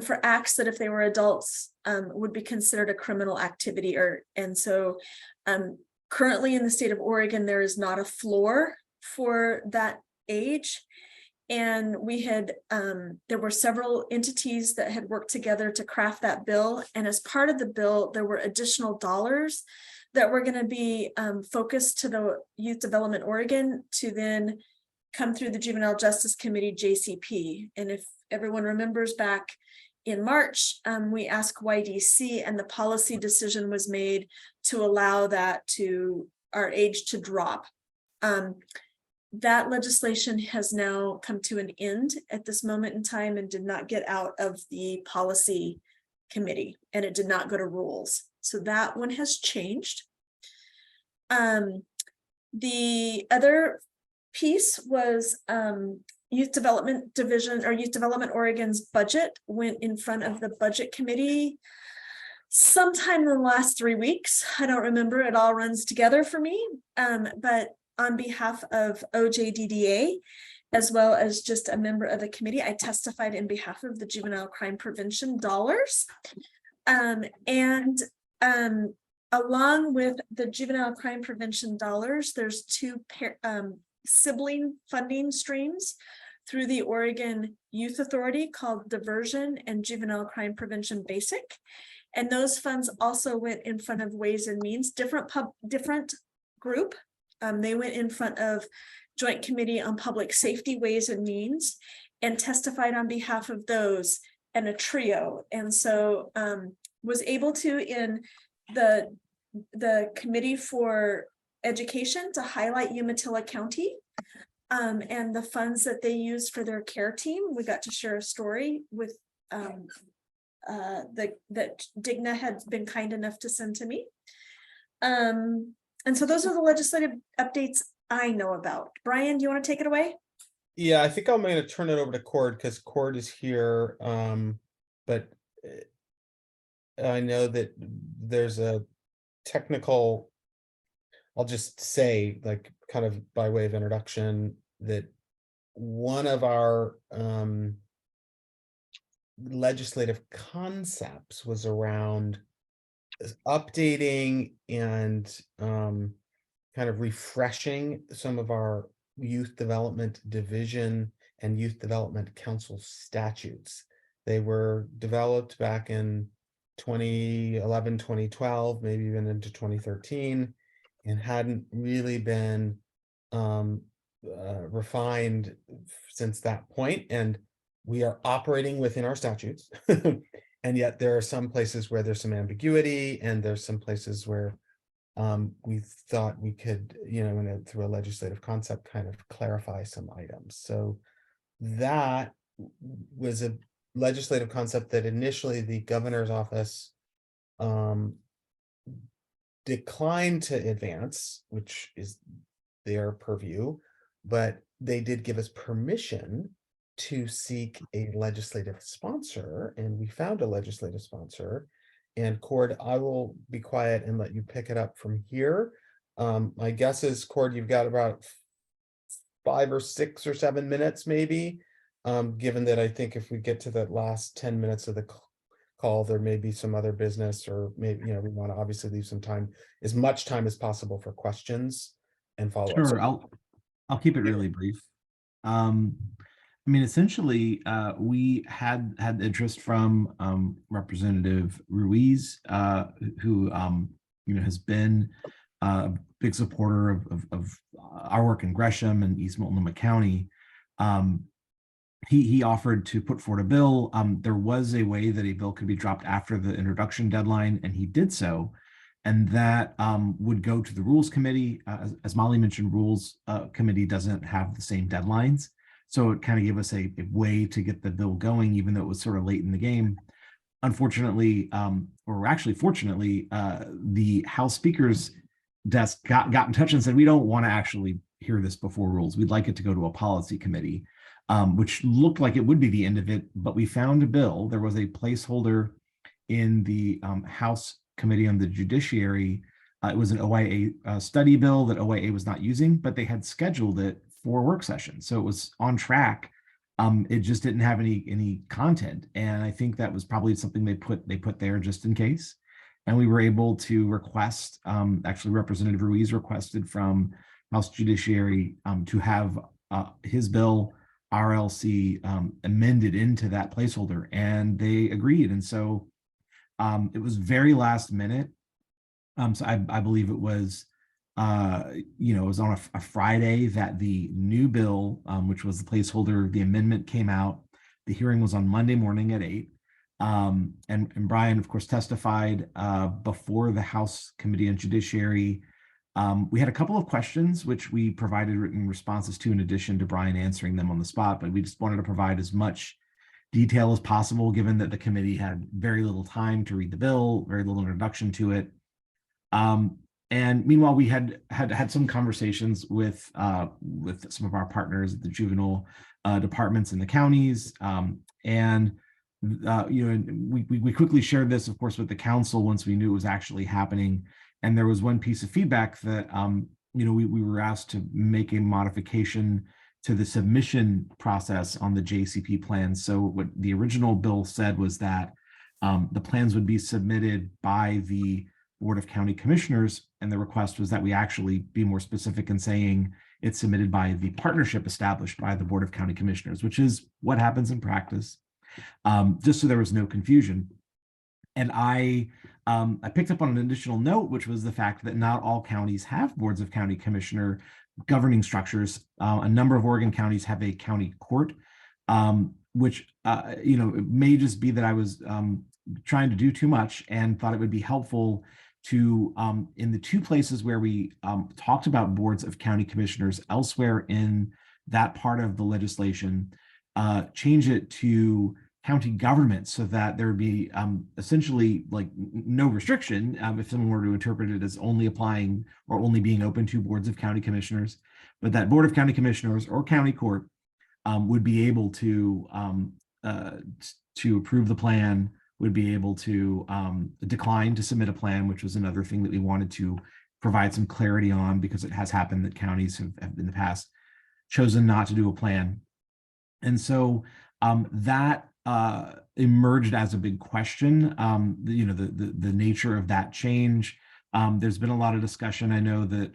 Speaker 1: for acts that, if they were adults, would be considered a criminal activity. And so currently in the state of Oregon, there is not a floor for that age. And we had, there were several entities that had worked together to craft that bill. And as part of the bill, there were additional dollars that were going to be focused to the Youth Development Oregon to then come through the Juvenile Justice Committee, JCP. And if everyone remembers, back in March, we asked YDC, and the policy decision was made to allow that to our age to drop. That legislation has now come to an end at this moment in time and did not get out of the policy committee, and it did not go to rules. So that one has changed. The other piece was Youth Development Division, or Youth Development Oregon's budget went in front of the budget committee sometime in the last 3 weeks. I don't remember, it all runs together for me, but on behalf of OJDDA, as well as just a member of the committee, I testified in behalf of the juvenile crime prevention dollars. Along with the juvenile crime prevention dollars, there's two sibling funding streams through the Oregon Youth Authority called Diversion and Juvenile Crime Prevention Basic. And those funds also went in front of Ways and Means, different group. They went in front of Joint Committee on Public Safety, Ways and Means, and testified on behalf of those and a trio. And so was able to, in the Committee for Education, to highlight Umatilla County and the funds that they used for their care team. We got to share a story with that Digna had been kind enough to send to me. And so those are the legislative updates I know about. Brian, do you want to take it away?
Speaker 4: Yeah, I think I'm going to turn it over to Cord because Cord is here. But I know that there's a technical, I'll just say, like, kind of by way of introduction, that one of our legislative concepts was around updating and kind of refreshing some of our youth development division and youth development council statutes. They were developed back in 2011, 2012, maybe even into 2013, and hadn't really been refined since that point. And we are operating within our statutes. And yet there are some places where there's some ambiguity, and there's some places where we thought we could, through a legislative concept, kind of clarify some items. So that was a legislative concept that initially the governor's office declined to advance, which is their purview, but they did give us permission to seek a legislative sponsor, and we found a legislative sponsor. And Cord, I will be quiet and let you pick it up from here. My guess is, Cord, you've got about 5 or 6 or 7 minutes, maybe. Given that I think if we get to the last 10 minutes of the call, there may be some other business, or maybe, we want to obviously leave some time, as much time as possible, for questions and follow-up.
Speaker 12: Sure, I'll keep it really brief. I mean, essentially, we had interest from Representative Ruiz, who has been a big supporter of our work in Gresham and East Multnomah County. He offered to put forward a bill. There was a way that a bill could be dropped after the introduction deadline, and he did so. And that would go to the Rules Committee. As Molly mentioned, Rules Committee doesn't have the same deadlines. So it kind of gave us a way to get the bill going, even though it was sort of late in the game. Unfortunately, or actually fortunately, the House Speaker's desk got in touch and said, we don't want to actually hear this before Rules. We'd like it to go to a policy committee, which looked like it would be the end of it. But we found a bill. There was a placeholder in the House Committee on the Judiciary. It was an OIA study bill that OIA was not using, but they had scheduled it for work session. So it was on track. It just didn't have any content. And I think that was probably something they put there just in case. And we were able to request, actually Representative Ruiz requested from House Judiciary to have his bill RLC amended into that placeholder, and they agreed. And so it was very last minute. So I believe it was, it was on a Friday that the new bill, which was the placeholder, the amendment came out. The hearing was on Monday morning at 8. And Brian, of course, testified before the House Committee on Judiciary. We had a couple of questions, which we provided written responses to, in addition to Brian answering them on the spot, but we just wanted to provide as much detail as possible, given that the committee had very little time to read the bill, very little introduction to it. And meanwhile, we had some conversations with some of our partners at the juvenile departments in the counties, and we quickly shared this, of course, with the council once we knew it was actually happening. And there was one piece of feedback that we were asked to make a modification to the submission process on the JCP plan. So what the original bill said was that the plans would be submitted by the Board of County Commissioners, and the request was that we actually be more specific in saying it's submitted by the partnership established by the Board of County Commissioners, which is what happens in practice, just so there was no confusion. And I picked up on an additional note, which was the fact that not all counties have boards of county commissioner governing structures. A number of Oregon counties have a county court, which it may just be that I was trying to do too much and thought it would be helpful to, in the 2 places where we talked about boards of county commissioners elsewhere in that part of the legislation, change it to county government, so that there would be essentially like no restriction if someone were to interpret it as only applying or only being open to boards of county commissioners, but that Board of County Commissioners or county court would be able to approve the plan, would be able to decline to submit a plan, which was another thing that we wanted to provide some clarity on, because it has happened that counties have in the past chosen not to do a plan. And so that emerged as a big question, the nature of that change. There's been a lot of discussion. I know that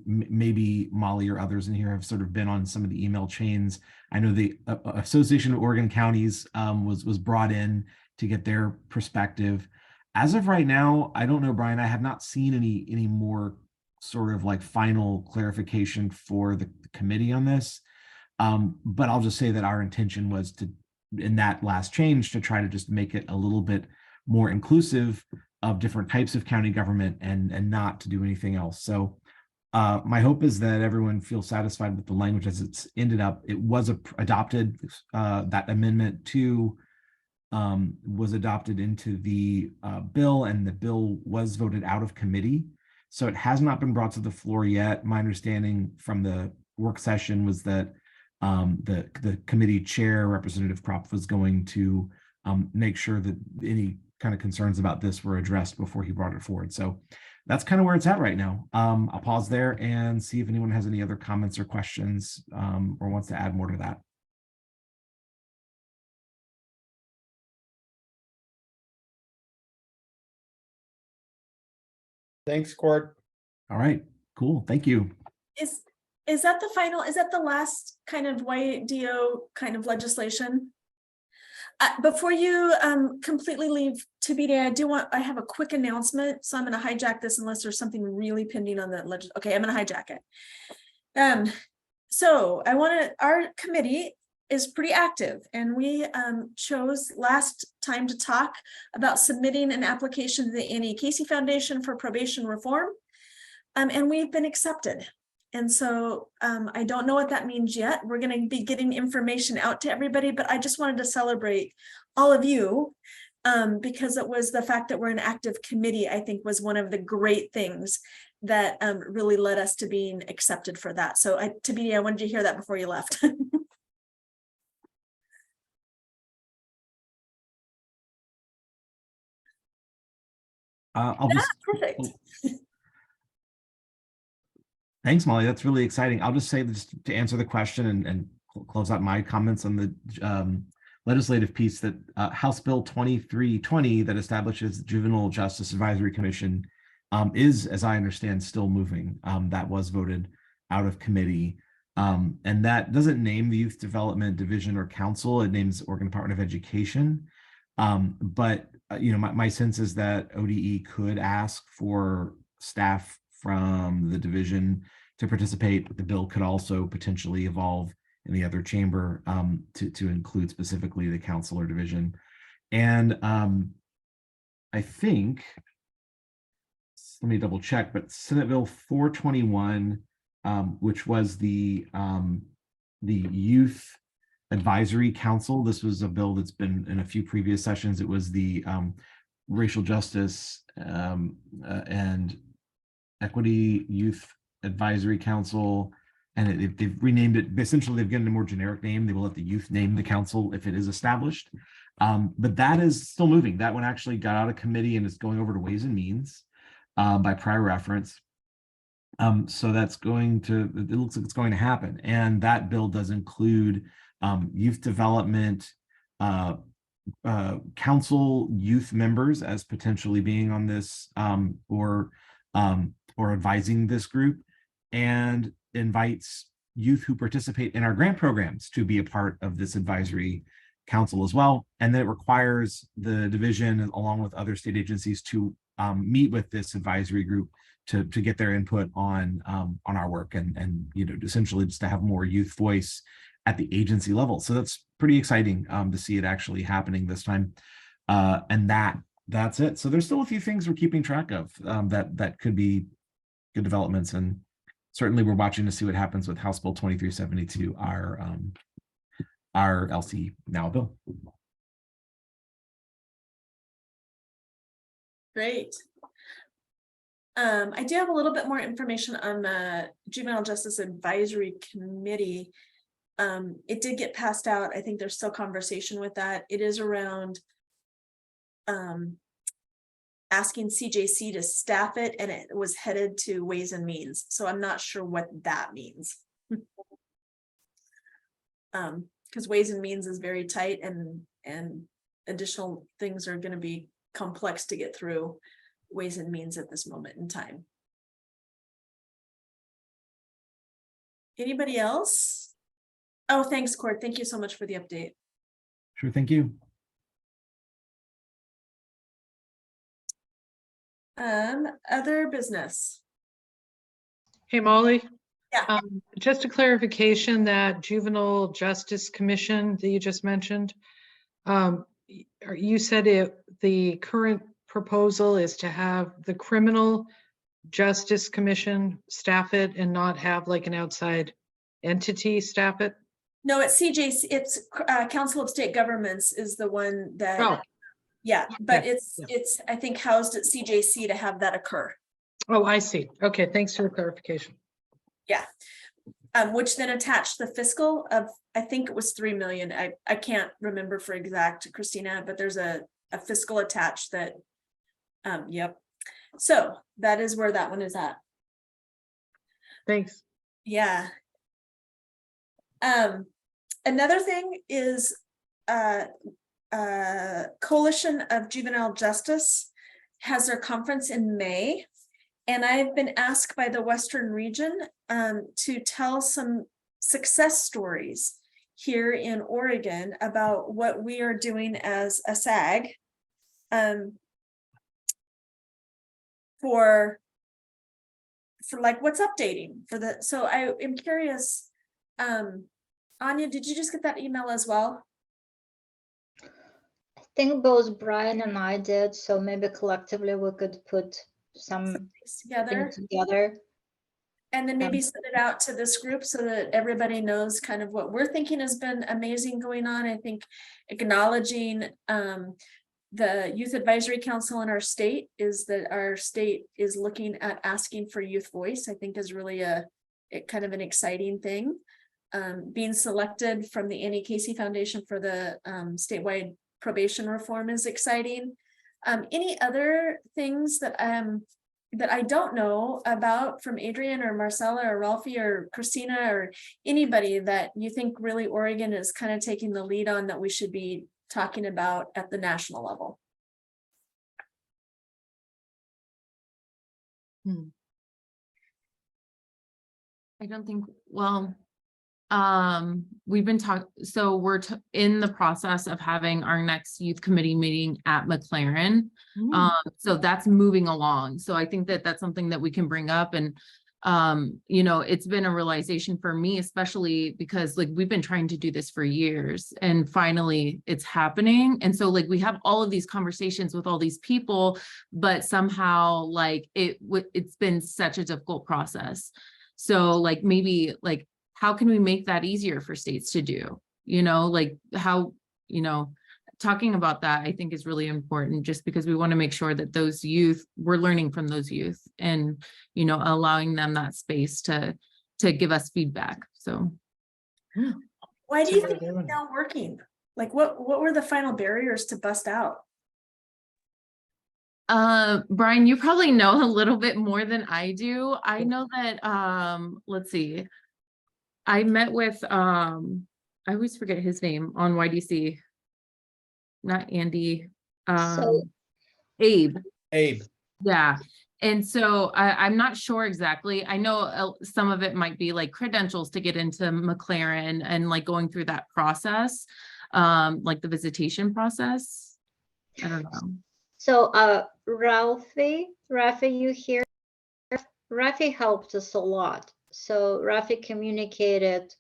Speaker 12: maybe Molly or others in here have sort of been on some of the email chains. I know the Association of Oregon Counties was brought in to get their perspective. As of right now, I don't know, Brian, I have not seen any more sort of like final clarification for the committee on this. But I'll just say that our intention was to, in that last change, to try to just make it a little bit more inclusive of different types of county government and not to do anything else. So My hope is that everyone feels satisfied with the language as it's ended up. It was adopted, that amendment to was adopted into the bill, and the bill was voted out of committee. So it has not been brought to the floor yet. My understanding from the work session was that the committee chair, Representative Kropp, was going to make sure that any kind of concerns about this were addressed before he brought it forward. So that's kind of where it's at right now. I'll pause there and see if anyone has any other comments or questions or wants to add more to that.
Speaker 4: Thanks, Cord.
Speaker 12: All right, cool. Thank you.
Speaker 1: Is that the final, is that the last kind of YDO kind of legislation? Before you completely leave TBD, I have a quick announcement, so I'm going to hijack this unless there's something really pending on that legend. Okay, I'm going to hijack it. So our committee is pretty active, and we chose last time to talk about submitting an application to the Annie Casey Foundation for probation reform, and we've been accepted. And so I don't know what that means yet. We're going to be getting information out to everybody, but I just wanted to celebrate all of you because it was the fact that we're an active committee, I think, was one of the great things that really led us to being accepted for that. So TBD, I wanted you to hear that before you left. Perfect.
Speaker 12: Thanks, Molly. That's really exciting. I'll just say this to answer the question and close out my comments on the legislative piece, that House Bill 2320 that establishes the Juvenile Justice Advisory Commission is, as I understand, still moving. That was voted out of committee. And that doesn't name the Youth Development Division or Council. It names Oregon Department of Education. But you know, my sense is that ODE could ask for staff from the division to participate. The bill could also potentially evolve in the other chamber to include specifically the council or division. And I think, let me double check, but Senate Bill 421, which was the Youth Advisory Council. This was a bill that's been in a few previous sessions. It was the Racial Justice and Equity Youth Advisory Council, and they've renamed it. Essentially, they've given a more generic name. They will let the youth name the council if it is established. But that is still moving. That one actually got out of committee and is going over to Ways and Means by prior reference. So that's going to, it looks like it's going to happen. And that bill does include youth development, council youth members as potentially being on this or advising this group, and invites youth who participate in our grant programs to be a part of this advisory council as well. And then it requires the division, along with other state agencies, to meet with this advisory group to get their input on our work, and you know, essentially just to have more youth voice at the agency level. So that's pretty exciting to see it actually happening this time. And that's it. So there's still a few things we're keeping track of that could be good developments, and certainly we're watching to see what happens with House Bill 2372, our LC now bill.
Speaker 1: Great. I do have a little bit more information on the Juvenile Justice Advisory Committee. It did get passed out. I think there's still conversation with that. It is around asking CJC to staff it, and it was headed to Ways and Means. So I'm not sure what that means. Because Ways and Means is very tight, and additional things are going to be complex to get through Ways and Means at this moment in time. Anybody else? Oh, thanks, Cord. Thank you so much for the update.
Speaker 12: Sure, thank you.
Speaker 1: Other business.
Speaker 7: Hey, Molly.
Speaker 1: Yeah.
Speaker 7: Just a clarification, that Juvenile Justice Commission that you just mentioned, you said the current proposal is to have the criminal Justice Commission staff it and not have like an outside entity staff it?
Speaker 1: No, it's CJC, it's Council of State Governments is the one that,
Speaker 7: Oh,
Speaker 1: yeah, but
Speaker 7: yeah,
Speaker 1: it's, I think, housed at CJC to have that occur.
Speaker 7: oh, I see. Okay, thanks for the clarification.
Speaker 1: Yeah. Which then attached the fiscal of, I think it was 3 million. I can't remember for exact, Christina, but there's a fiscal attached that, yep. So that is where that one is at.
Speaker 7: Thanks.
Speaker 1: Yeah. Another thing is Coalition of Juvenile Justice has their conference in May. And I've been asked by the Western region to tell some success stories here in Oregon about what we are doing as a SAG for like what's updating for the, so I am curious, Anya, did you just get that email as well?
Speaker 6: I think both Brian and I did, so maybe collectively we could put some
Speaker 1: Together.
Speaker 6: together.
Speaker 1: And then maybe send it out to this group so that everybody knows kind of what we're thinking has been amazing going on. I think acknowledging the Youth Advisory Council in our state is that our state is looking at asking for youth voice, I think is really kind of an exciting thing. Being selected from the Annie Casey Foundation for the statewide probation reform is exciting. Any other things that I don't know about from Adrian or Marcella or Ralphie or Christina or anybody that you think really Oregon is kind of taking the lead on that we should be talking about at the national level?
Speaker 13: I don't think, well, we've been talking, so we're in the process of having our next youth committee meeting at McLaren. So that's moving along. So I think that that's something that we can bring up. And you know, it's been a realization for me, especially because like we've been trying to do this for years and finally it's happening. And so like we have all of these conversations with all these people, but somehow like it's been such a difficult process. So like maybe like how can we make that easier for states to do? You know, like how, you know, talking about that I think is really important just because we want to make sure that those youth, we're learning from those youth and, you know, allowing them that space to give us feedback. So.
Speaker 1: Why do you think it's now working? Like what were the final barriers to bust out?
Speaker 13: Brian, you probably know a little bit more than I do. I know that, let's see. I met with, I always forget his name on YDC. Not Andy, Abe. Yeah. And so I'm not sure exactly. I know some of it might be like credentials to get into McLaren and like going through that process, like the visitation process. I don't know.
Speaker 6: So Ralphie, you here? Ralphie helped us a lot. So Ralphie communicated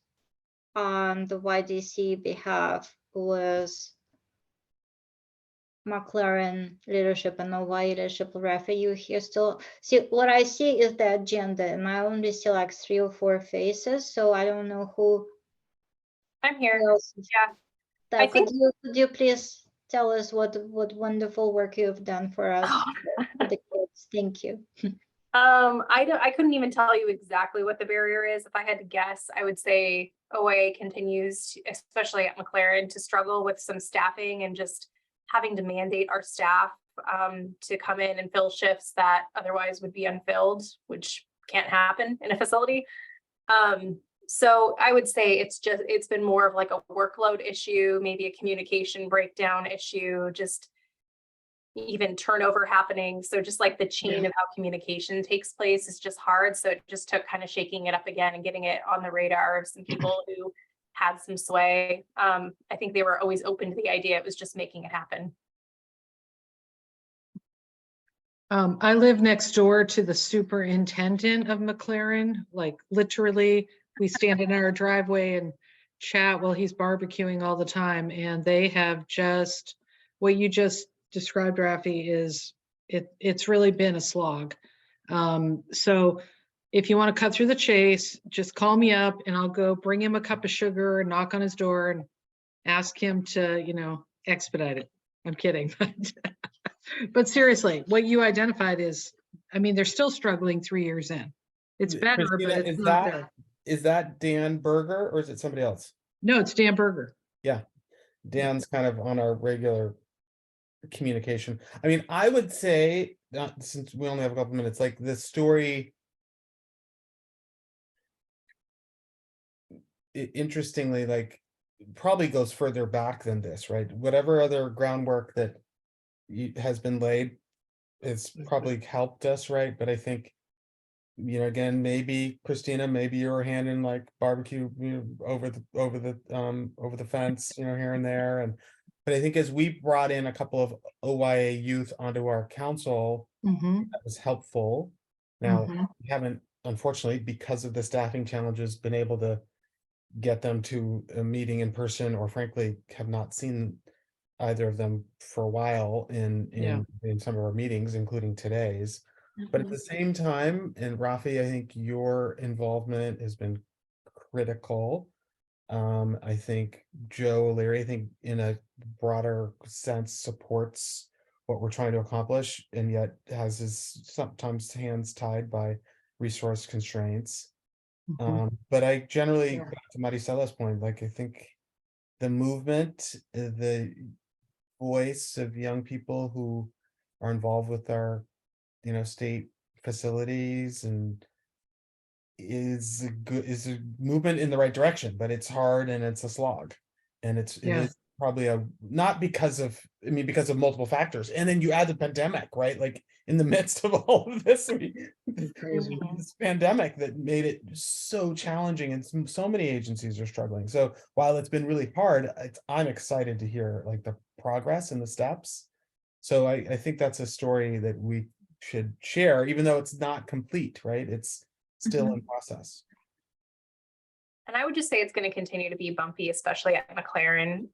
Speaker 6: on the YDC behalf with McLaren leadership and NOVA leadership. Ralphie, you here still? See, what I see is the agenda and I only see like 3 or 4 faces. So I don't know who.
Speaker 10: I'm here.
Speaker 6: Yeah. Could you please tell us what wonderful work you've done for us, for the kids? Thank you.
Speaker 10: I couldn't even tell you exactly what the barrier is. If I had to guess, I would say OA continues, especially at McLaren, to struggle with some staffing and just having to mandate our staff to come in and fill shifts that otherwise would be unfilled, which can't happen in a facility. So I would say it's been more of like a workload issue, maybe a communication breakdown issue, just even turnover happening. So just like the chain of how communication takes place is just hard. So it just took kind of shaking it up again and getting it on the radar of some people who had some sway. I think they were always open to the idea. It was just making it happen.
Speaker 7: I live next door to the superintendent of McLaren. Like literally, we stand in our driveway and chat while he's barbecuing all the time. And they have just, what you just described, Rafi, is it's really been a slog. So if you want to cut through the chase, just call me up and I'll go bring him a cup of sugar and knock on his door and ask him to, you know, expedite it. I'm kidding. But seriously, what you identified is, I mean, they're still struggling 3 years in. It's better,
Speaker 4: Christina,
Speaker 7: but it's not there.
Speaker 4: is that Dan Berger or is it somebody else?
Speaker 7: No, it's Dan Berger.
Speaker 4: Yeah, Dan's kind of on our regular communication. I mean, I would say, since we only have a couple minutes, like the story, interestingly, like probably goes further back than this, right? Whatever other groundwork that has been laid, it's probably helped us, right? But I think, you know, again, maybe Christina, maybe you were handing like barbecue, you know, over the fence, you know, here and there. And but I think as we brought in a couple of OYA youth onto our council,
Speaker 7: Mhm,
Speaker 4: that was helpful. Now,
Speaker 7: mhm.
Speaker 4: we haven't, unfortunately, because of the staffing challenges, been able to get them to a meeting in person, or frankly, have not seen either of them for a while
Speaker 7: Yeah.
Speaker 4: in some of our meetings, including today's. But at the same time, and Rafi, I think your involvement has been critical. I think Joe O'Leary, I think in a broader sense, supports what we're trying to accomplish, and yet has his sometimes hands tied by resource constraints.
Speaker 7: Mhm.
Speaker 4: But I generally,
Speaker 7: Yeah.
Speaker 4: back to Maricella's point, like I think the movement, the voice of young people who are involved with our, you know, state facilities and is a movement in the right direction, but it's hard and it's a slog. And it
Speaker 7: Yeah.
Speaker 4: is probably not because of, I mean, because of multiple factors. And then you add the pandemic, right? Like in the midst of all of this,
Speaker 7: Crazy.
Speaker 4: this pandemic that made it so challenging, and so many agencies are struggling. So while it's been really hard, I'm excited to hear like the progress and the steps. So I think that's a story that we should share, even though it's not complete, right? It's still in process.
Speaker 10: And I would just say it's going to continue to be bumpy, especially at McLaren.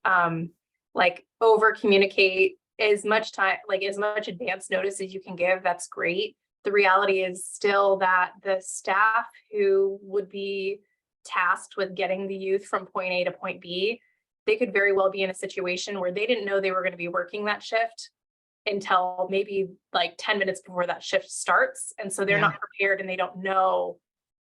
Speaker 10: Like over communicate as much time, like as much advance notice as you can give. That's great. The reality is still that the staff who would be tasked with getting the youth from point A to point B, they could very well be in a situation where they didn't know they were going to be working that shift until maybe like 10 minutes before that shift starts. And so they're
Speaker 7: Yeah.
Speaker 10: not prepared and they don't know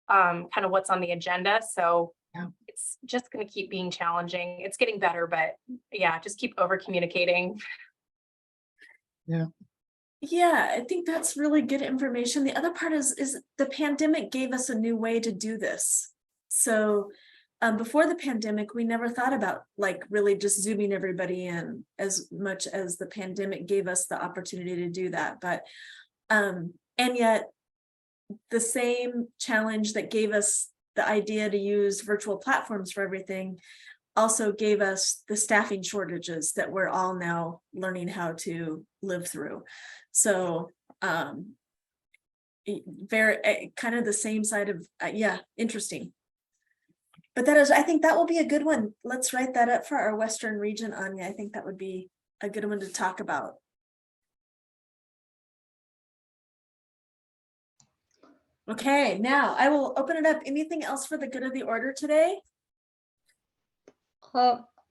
Speaker 10: kind of what's on the agenda. So
Speaker 7: Yeah.
Speaker 10: it's just going to keep being challenging. It's getting better, but yeah, just keep over communicating.
Speaker 7: Yeah.
Speaker 1: Yeah, I think that's really good information. The other part is the pandemic gave us a new way to do this. So before the pandemic, we never thought about like really just zooming everybody in as much as the pandemic gave us the opportunity to do that. But and yet the same challenge that gave us the idea to use virtual platforms for everything also gave us the staffing shortages that we're all now learning how to live through. So very kind of the same side of yeah, interesting. But that is, I think that will be a good one. Let's write that up for our Western region, Anya. I think that would be a good one to talk about. Okay, now I will open it up. Anything else for the good of the order today?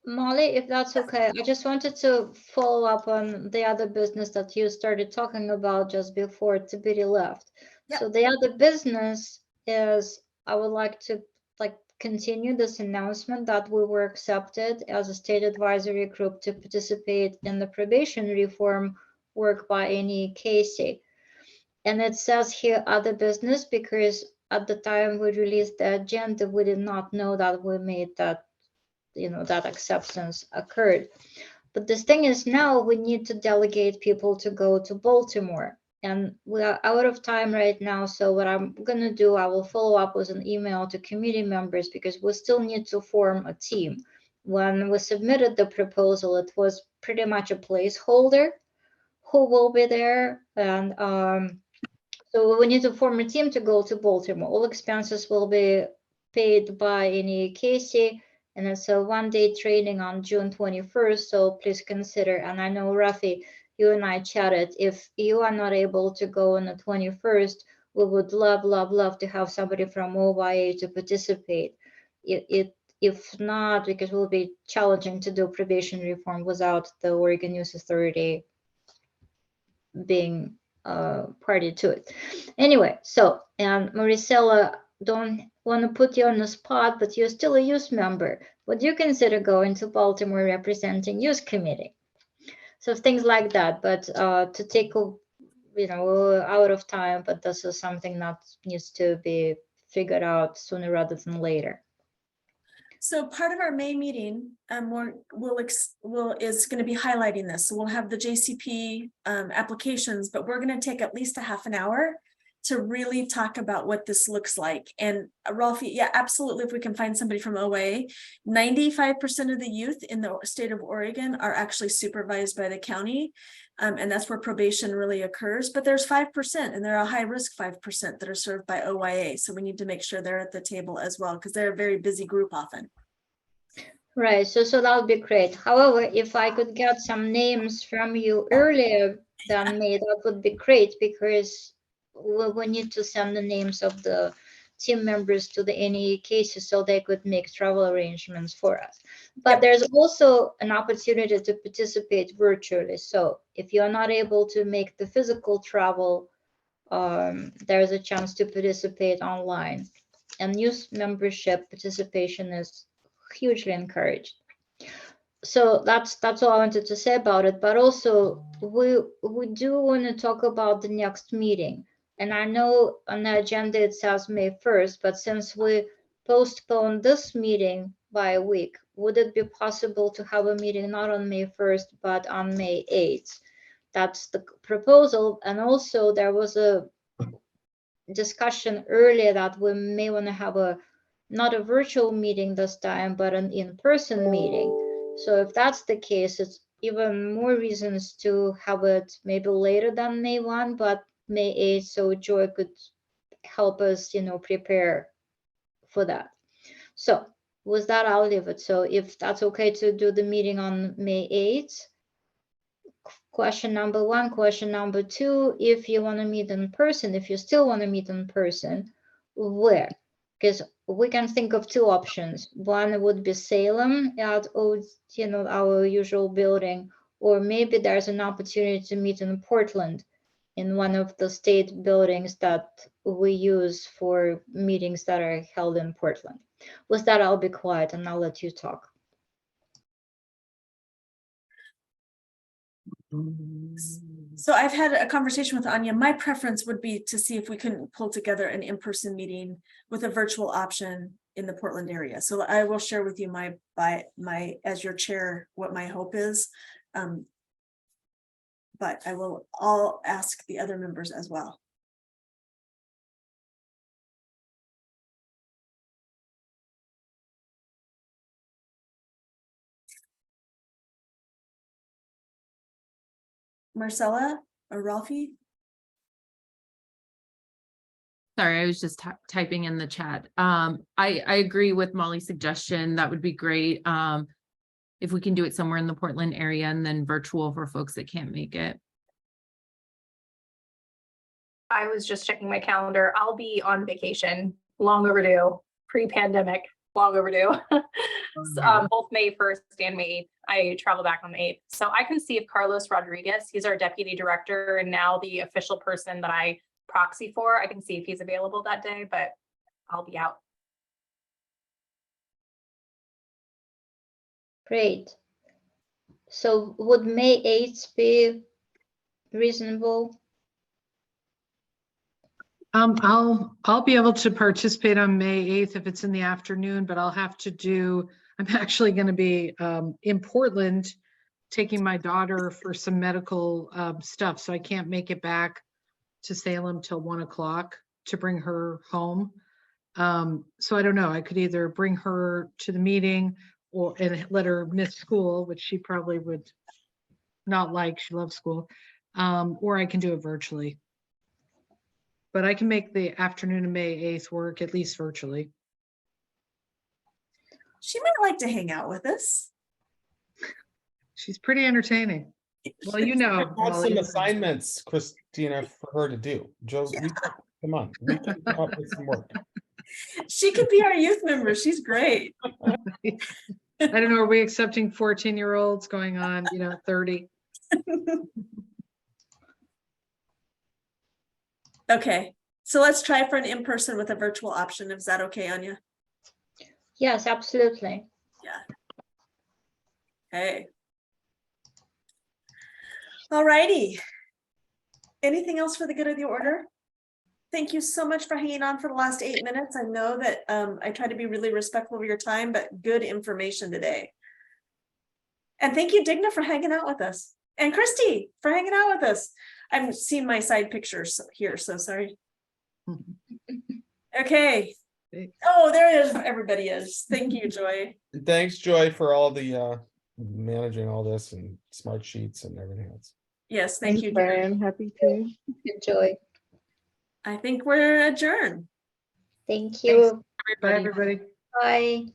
Speaker 6: Molly, if that's okay, I just wanted to follow up on the other business that you started talking about just before Tiberi left.
Speaker 1: Yep.
Speaker 6: So the other business is, I would like to continue this announcement that we were accepted as a state advisory group to participate in the probation reform work by Annie Casey. And it says here other business because at the time we released the agenda, we did not know that we made that, you know, that acceptance occurred. But this thing is now we need to delegate people to go to Baltimore. And we are out of time right now. So what I'm going to do, I will follow up with an email to committee members because we still need to form a team. When we submitted the proposal, it was pretty much a placeholder who will be there. And so we need to form a team to go to Baltimore. All expenses will be paid by Annie Casey. And it's a one-day training on June 21st. So please consider. And I know, Rafi, you and I chatted. If you are not able to go on the 21st, we would love to have somebody from OYA to participate. If not, because it will be challenging to do probation reform without the Oregon Youth Authority being party to it. Anyway, so, and Maricela, don't want to put you on the spot, but you're still a youth member. Would you consider going to Baltimore representing youth committee? So things like that, but to take, out of time, but this is something that needs to be figured out sooner rather than later.
Speaker 1: So part of our May meeting, is going to be highlighting this. So we'll have the JCP applications, but we're going to take at least a half an hour to really talk about what this looks like. And Ralphie, yeah, absolutely. If we can find somebody from OA, 95% of the youth in the state of Oregon are actually supervised by the county. And that's where probation really occurs. But there's 5%, and they're a high risk 5% that are served by OYA. So we need to make sure they're at the table as well, because they're a very busy group often.
Speaker 6: Right, so that would be great. However, if I could get some names from you earlier than May, that would be great, because we need to send the names of the team members to the NEA cases so they could make travel arrangements for us. But there's also an opportunity to participate virtually. So if you're not able to make the physical travel, there's a chance to participate online. And youth membership participation is hugely encouraged. So that's all I wanted to say about it. But also we do want to talk about the next meeting. And I know on the agenda it says May 1st, but since we postponed this meeting by a week, would it be possible to have a meeting not on May 1st, but on May 8th? That's the proposal. And also there was a discussion earlier that we may want to have not a virtual meeting this time, but an in-person meeting. So if that's the case, it's even more reasons to have it maybe later than May 1, but May 8, so Joy could help us, prepare for that. So with that, I'll leave it. So if that's okay to do the meeting on May 8, question number 1. Question number 2, if you want to meet in person, if you still want to meet in person, where? Because we can think of 2 options. One would be Salem at our usual building, or maybe there's an opportunity to meet in Portland in one of the state buildings that we use for meetings that are held in Portland. With that, I'll be quiet and I'll let you talk.
Speaker 1: So I've had a conversation with Anya. My preference would be to see if we can pull together an in-person meeting with a virtual option in the Portland area. So I will share with you as your chair, what my hope is. But I'll ask the other members as well. Marcella or Ralphie?
Speaker 13: Sorry, I was just typing in the chat. I agree with Molly's suggestion. That would be great. If we can do it somewhere in the Portland area and then virtual for folks that can't make it.
Speaker 10: I was just checking my calendar. I'll be on vacation, long overdue, pre-pandemic, long overdue. Both May 1st and May 8th. I travel back on the 8th. So I can see if Carlos Rodriguez, he's our deputy director and now the official person that I proxy for, I can see if he's available that day, but I'll be out.
Speaker 6: Great. So would May 8th be reasonable?
Speaker 7: I'll be able to participate on May 8th if it's in the afternoon, but I'm actually going to be in Portland taking my daughter for some medical stuff. So I can't make it back to Salem till 1 o'clock to bring her home. So I don't know, I could either bring her to the meeting and let her miss school, which she probably would not like. She loves school. Or I can do it virtually. But I can make the afternoon of May 8th work, at least virtually.
Speaker 1: She might like to hang out with us.
Speaker 7: She's pretty entertaining. Well,
Speaker 4: Have some assignments, Christina, for her to do. Joe, Come on, we can come up with some work.
Speaker 1: She could be our youth member. She's great.
Speaker 7: I don't know, are we accepting 14-year-olds going on, 30?
Speaker 1: Okay, so let's try for an in-person with a virtual option. Is that okay, Anya?
Speaker 6: Yes, absolutely.
Speaker 1: Hey. All righty. Anything else for the good of the order? Thank you so much for hanging on for the last 8 minutes. I know that I try to be really respectful of your time, but good information today. And thank you, Digna, for hanging out with us. And Christy for hanging out with us. I'm seeing my side pictures here, so sorry. Okay. Oh, there it is. Everybody is. Thank you, Joy.
Speaker 4: Thanks, Joy, for all the managing all this and smart sheets and everything else.
Speaker 1: Yes, thank you, Joy.
Speaker 2: Brian. Happy to.
Speaker 6: Enjoy.
Speaker 1: I think we're adjourned.
Speaker 6: Thank you.
Speaker 7: Bye, everybody.
Speaker 6: Bye.